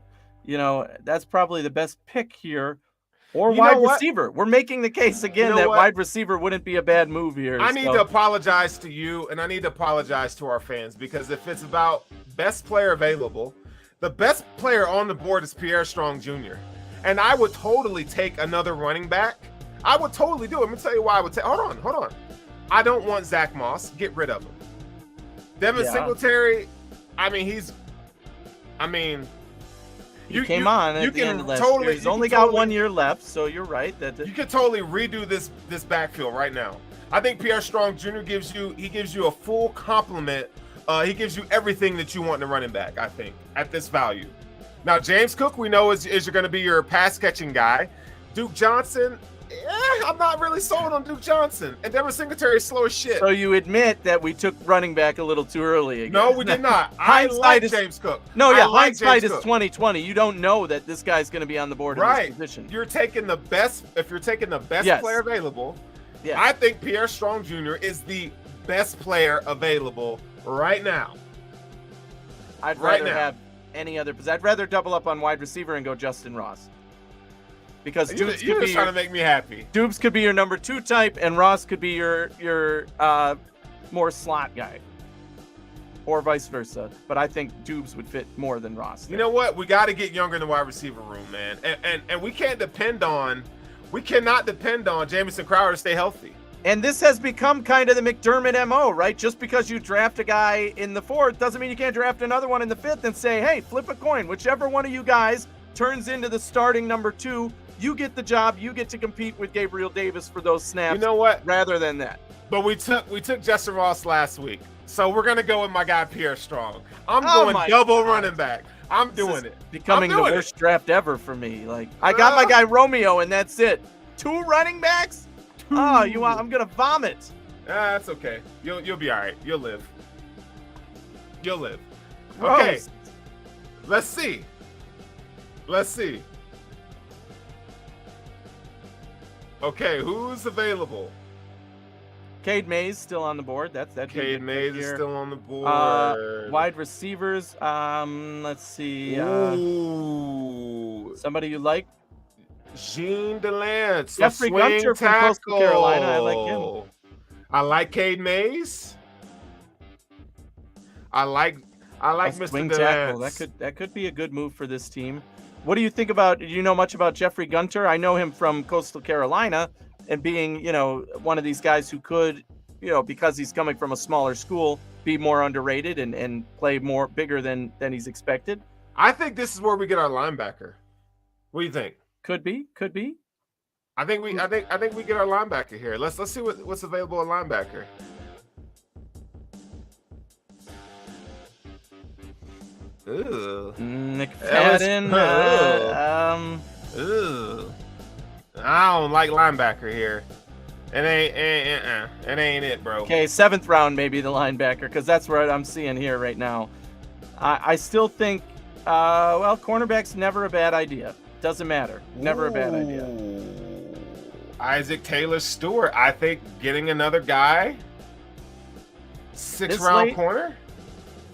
that's probably the best pick here. Or wide receiver. We're making the case again that wide receiver wouldn't be a bad move here. I need to apologize to you, and I need to apologize to our fans, because if it's about best player available, the best player on the board is Pierre Strong Jr. And I would totally take another running back. I would totally do it. Let me tell you why I would take. Hold on. I don't want Zach Moss. Get rid of him. Devin Singletary, You came on at the end of last year. He's only got 1 year left, so you're right. You could totally redo this backfield right now. I think Pierre Strong Jr. gives you a full complement. He gives you everything that you want in a running back, I think, at this value. Now, James Cook, we know is going to be your pass-catching guy. Duke Johnson, I'm not really sold on Duke Johnson. And Devin Singletary is slow as shit. So you admit that we took running back a little too early again. No, we did not. I like James Cook. No, yeah, hindsight is 2020. You don't know that this guy's going to be on the board in this position. You're taking the best. If you're taking the best player available, I think Pierre Strong Jr. is the best player available right now. I'd rather have any other. I'd rather double up on wide receiver and go Justin Ross. Because you're just trying to make me happy. Doubs could be your number 2 type, and Ross could be your more slot guy. Or vice versa. But I think Doubs would fit more than Ross. You know what? We got to get younger in the wide receiver room, man. And we cannot depend on Jamison Crowder to stay healthy. And this has become kind of the McDermott MO, right? Just because you draft a guy in the 4th doesn't mean you can't draft another one in the 5th and say, hey, flip a coin. Whichever one of you guys turns into the starting number 2, you get the job. You get to compete with Gabriel Davis for those snaps. You know what? Rather than that. But we took Justin Ross last week. So we're going to go with my guy, Pierre Strong. I'm going double running back. I'm doing it. Becoming the worst draft ever for me. Like, I got my guy Romeo, and that's it. 2 running backs? Oh, I'm going to vomit. That's okay. You'll be all right. You'll live. Okay. Gross. Let's see. Okay, who's available? Cade Mays still on the board. That's Cade Mays is still on the board. Wide receivers. Let's see. Somebody you like? Jean Delance. Jeffrey Gunter from Coastal Carolina. I like him. I like Cade Mays. I like Mr. Swing Delance. tackle. That could be a good move for this team. What do you think about? Do you know much about Jeffrey Gunter? I know him from Coastal Carolina. And being, one of these guys who could, because he's coming from a smaller school, be more underrated and play bigger than he's expected. I think this is where we get our linebacker. What do you think? Could be. I think we get our linebacker here. Let's see what's available at linebacker. Ooh. McFadden. Ooh. I don't like linebacker here. It ain't it, bro. Okay, 7th round maybe the linebacker, because that's what I'm seeing here right now. I still think, cornerback's never a bad idea. Doesn't matter. Never a bad idea. Isaac Taylor Stewart. I think getting another guy, 6th round corner.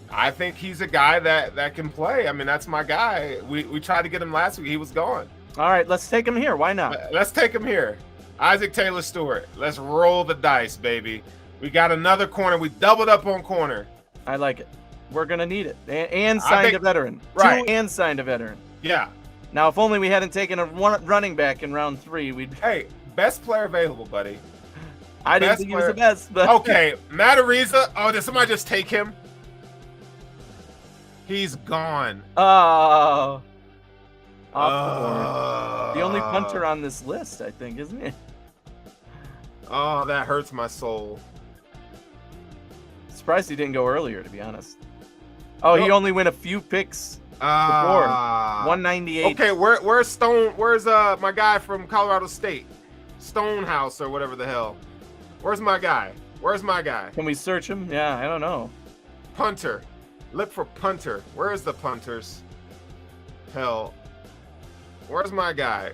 I think he's a guy that can play. I mean, that's my guy. We tried to get him last week. He was gone. All right, let's take him here. Why not? Let's take him here. Isaac Taylor Stewart. Let's roll the dice, baby. We got another corner. We doubled up on corner. I like it. We're going to need it. And signed a veteran. Right. 2 and signed a veteran. Yeah. Now, if only we hadn't taken a running back in round 3, we'd... Hey, best player available, buddy. I didn't think he was the best. But... Okay, Matt Ariza. Oh, did somebody just take him? He's gone. Oh. Off the board. The only punter on this list, I think, isn't it? Oh, that hurts my soul. Surprised he didn't go earlier, to be honest. Oh, he only went a few picks before. 198. Okay, where's Stone? Where's my guy from Colorado State? Stonehouse or whatever the hell. Where's my guy? Can we search him? Yeah, I don't know. Punter. Look for punter. Where's the punters? Hell. Where's my guy?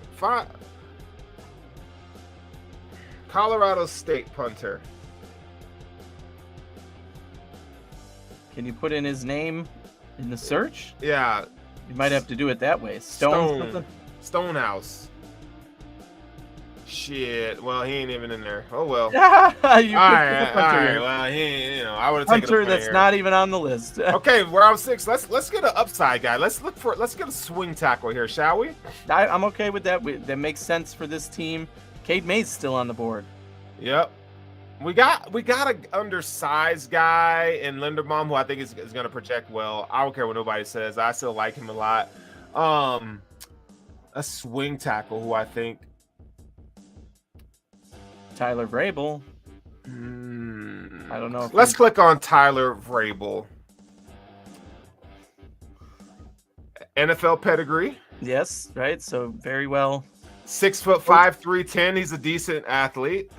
Colorado State punter. Can you put in his name in the search? Yeah. You might have to do it that way. Stonehouse. Shit. Well, he ain't even in there. Oh well. All right. Well, he ain't, I would have taken a punter that's not even on the list. Okay, we're on 6. Let's get an upside guy. Let's get a swing tackle here, shall we? I'm okay with that. That makes sense for this team. Cade Mays still on the board. Yep. We got an undersized guy in Linderbaum who I think is going to project well. I don't care what nobody says. I still like him a lot. A swing tackle who I think. Tyler Vrabel. I don't know. Let's click on Tyler Vrabel. NFL pedigree. Yes, right. So very well. 6'5", 310. He's a decent athlete.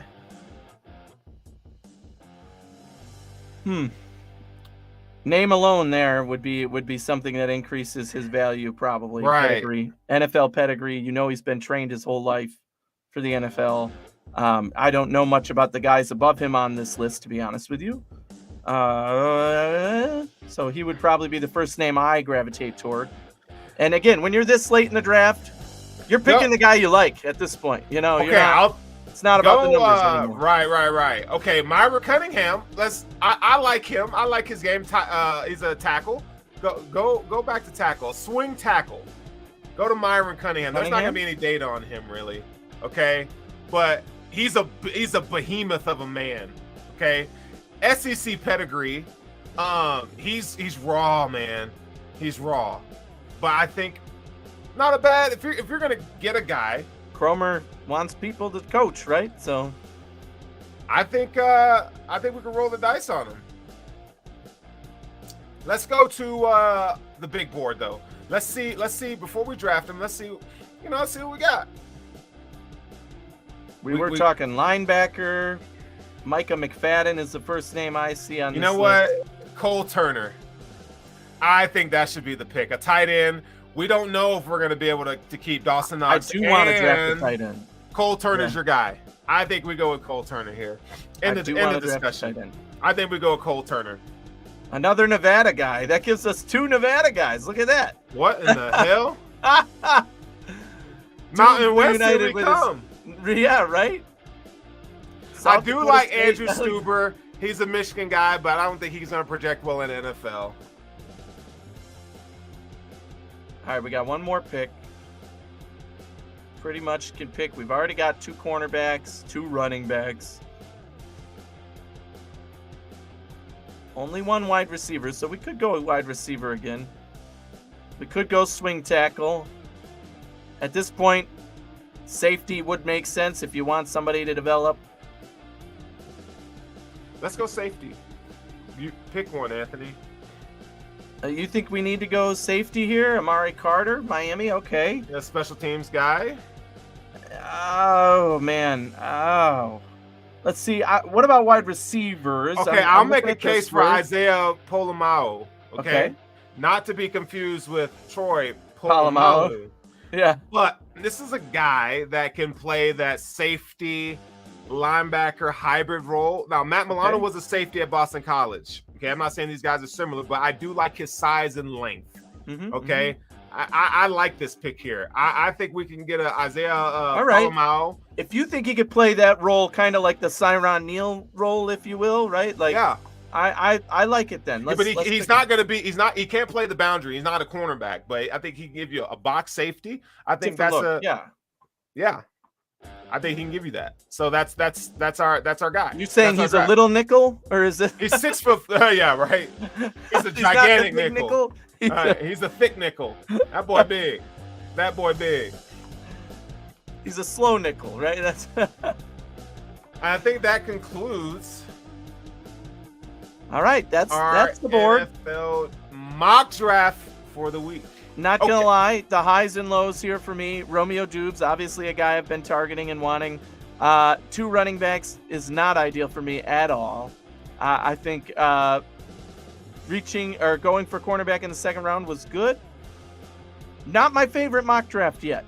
Name alone there would be something that increases his value probably. Right. Pedigree. NFL pedigree. He's been trained his whole life for the NFL. I don't know much about the guys above him on this list, to be honest with you. So he would probably be the first name I gravitate toward. And again, when you're this late in the draft, you're picking the guy you like at this point. Okay, It's not about the numbers anymore. Right. Okay, Myra Cunningham. I like him. I like his game. He's a tackle. Go back to tackle. Swing tackle. Go to Myron Cunningham. There's not gonna be any data on him really. Okay, but he's a behemoth of a man. Okay, SEC pedigree. He's raw, man. He's raw. But I think not a bad if you're gonna get a guy. Cromer wants people to coach, right? So I think we can roll the dice on him. Let's go to the big board though. Let's see before we draft him. Let's see what we got. We were talking linebacker. Micah McFadden is the first name I see on this list. You know what? Cole Turner. I think that should be the pick. A tight end. We don't know if we're going to be able to keep Dawson Knox. I do want to draft a tight end. Cole Turner's your guy. I think we go with Cole Turner here. End of discussion. I think we go with Cole Turner. Another Nevada guy. That gives us 2 Nevada guys. Look at that. What in the hell? Mountain West, here we come. Yeah, right? I do like Andrew Stuber. He's a Michigan guy, but I don't think he's going to project well in the NFL. All right, we got one more pick. Pretty much can pick. We've already got 2 cornerbacks, 2 running backs. Only 1 wide receiver, so we could go wide receiver again. We could go swing tackle. At this point, safety would make sense if you want somebody to develop. Let's go safety. You pick one, Anthony. You think we need to go safety here? Amari Carter, Miami, okay. Yeah, special teams guy. Oh, man. Oh. Let's see. What about wide receivers? Okay, I'll make a case for Isaiah Polamalu. Okay? Not to be confused with Troy Polamalu. Yeah. But this is a guy that can play that safety linebacker hybrid role. Now, Matt Milano was a safety at Boston College. Okay, I'm not saying these guys are similar, but I do like his size and length. Okay, I like this pick here. I think we can get a Isaiah Polamalu. If you think he could play that role, kind of like the Cyron Neal role, if you will, right? Like, yeah, I like it then. But he's not going to be. He can't play the boundary. He's not a cornerback, but I think he can give you a box safety. I think that's yeah. I think he can give you that. So that's our guy. You saying he's a little nickel, or is it? He's 6 foot. Yeah, right. He's a gigantic nickel. He's a thick nickel. That boy big. That boy big. He's a slow nickel, right? That's. I think that concludes. All right, that's the board. NFL mock draft for the week. Not gonna lie, the highs and lows here for me. Romeo Doubs, obviously a guy I've been targeting and wanting. 2 running backs is not ideal for me at all. I think reaching or going for cornerback in the 2nd round was good. Not my favorite mock draft yet.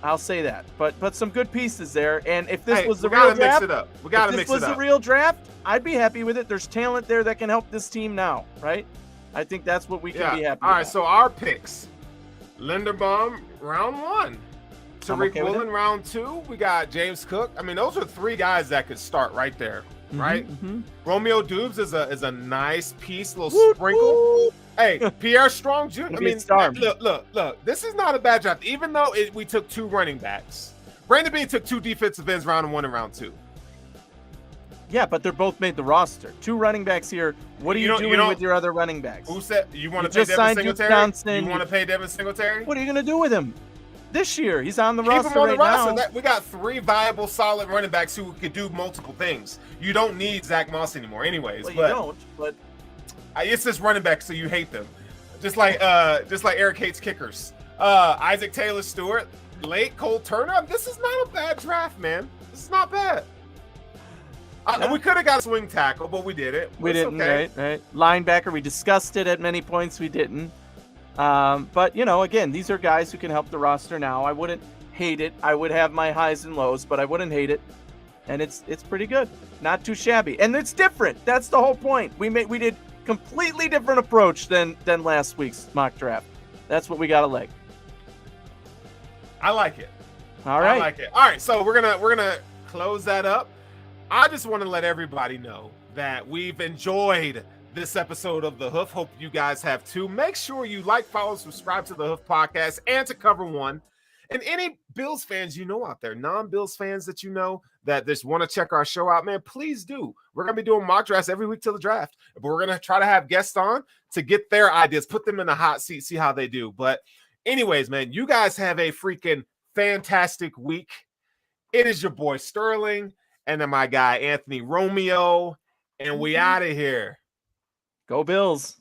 I'll say that, but some good pieces there. And if this was the real draft, we gotta mix it up. If this was the real draft, I'd be happy with it. There's talent there that can help this team now, right? I think that's what we can be happy with. All right, so our picks. Linderbaum, round 1. Tyreek Woolen, round 2. We got James Cook. I mean, those are 3 guys that could start right there, right? Romeo Doubs is a nice piece, little sprinkle. Hey, Pierre Strong Jr. I mean, look. This is not a bad draft. Even though we took 2 running backs. Brandon Beane took 2 defensive ends, round 1 and round 2. Yeah, but they're both made the roster. 2 running backs here. What are you doing with your other running backs? Who said you want to pay Devin Singletary? You want to pay Devin Singletary? What are you going to do with him? This year, he's on the roster right now. We got 3 viable, solid running backs who could do multiple things. You don't need Zach Moss anymore, anyways. Well, you don't. But it's just running backs, so you hate them. Just like Eric hates kickers. Isaac Taylor Stewart, late Cole Turner. This is not a bad draft, man. This is not bad. We could have got a swing tackle, but we did it. We didn't, right? Linebacker, we discussed it at many points. We didn't. But, again, these are guys who can help the roster now. I wouldn't hate it. I would have my highs and lows, but I wouldn't hate it. And it's pretty good. Not too shabby. And it's different. That's the whole point. We did completely different approach than last week's mock draft. That's what we got to like. I like it. All right. I like it. All right, so we're gonna close that up, I just want to let everybody know that we've enjoyed this episode of The Hoof. Hope you guys have too. Make sure you like, follow, subscribe to The Hoof Podcast and to Cover One. And any Bills fans you know out there, non-Bills fans that you know that just want to check our show out, man, please do. We're going to be doing mock drafts every week till the draft. But we're going to try to have guests on to get their ideas, put them in the hot seat, see how they do. But anyways, man, you guys have a freaking fantastic week. It is your boy Sterling and then my guy Anthony Romeo, and we out of here. Go Bills.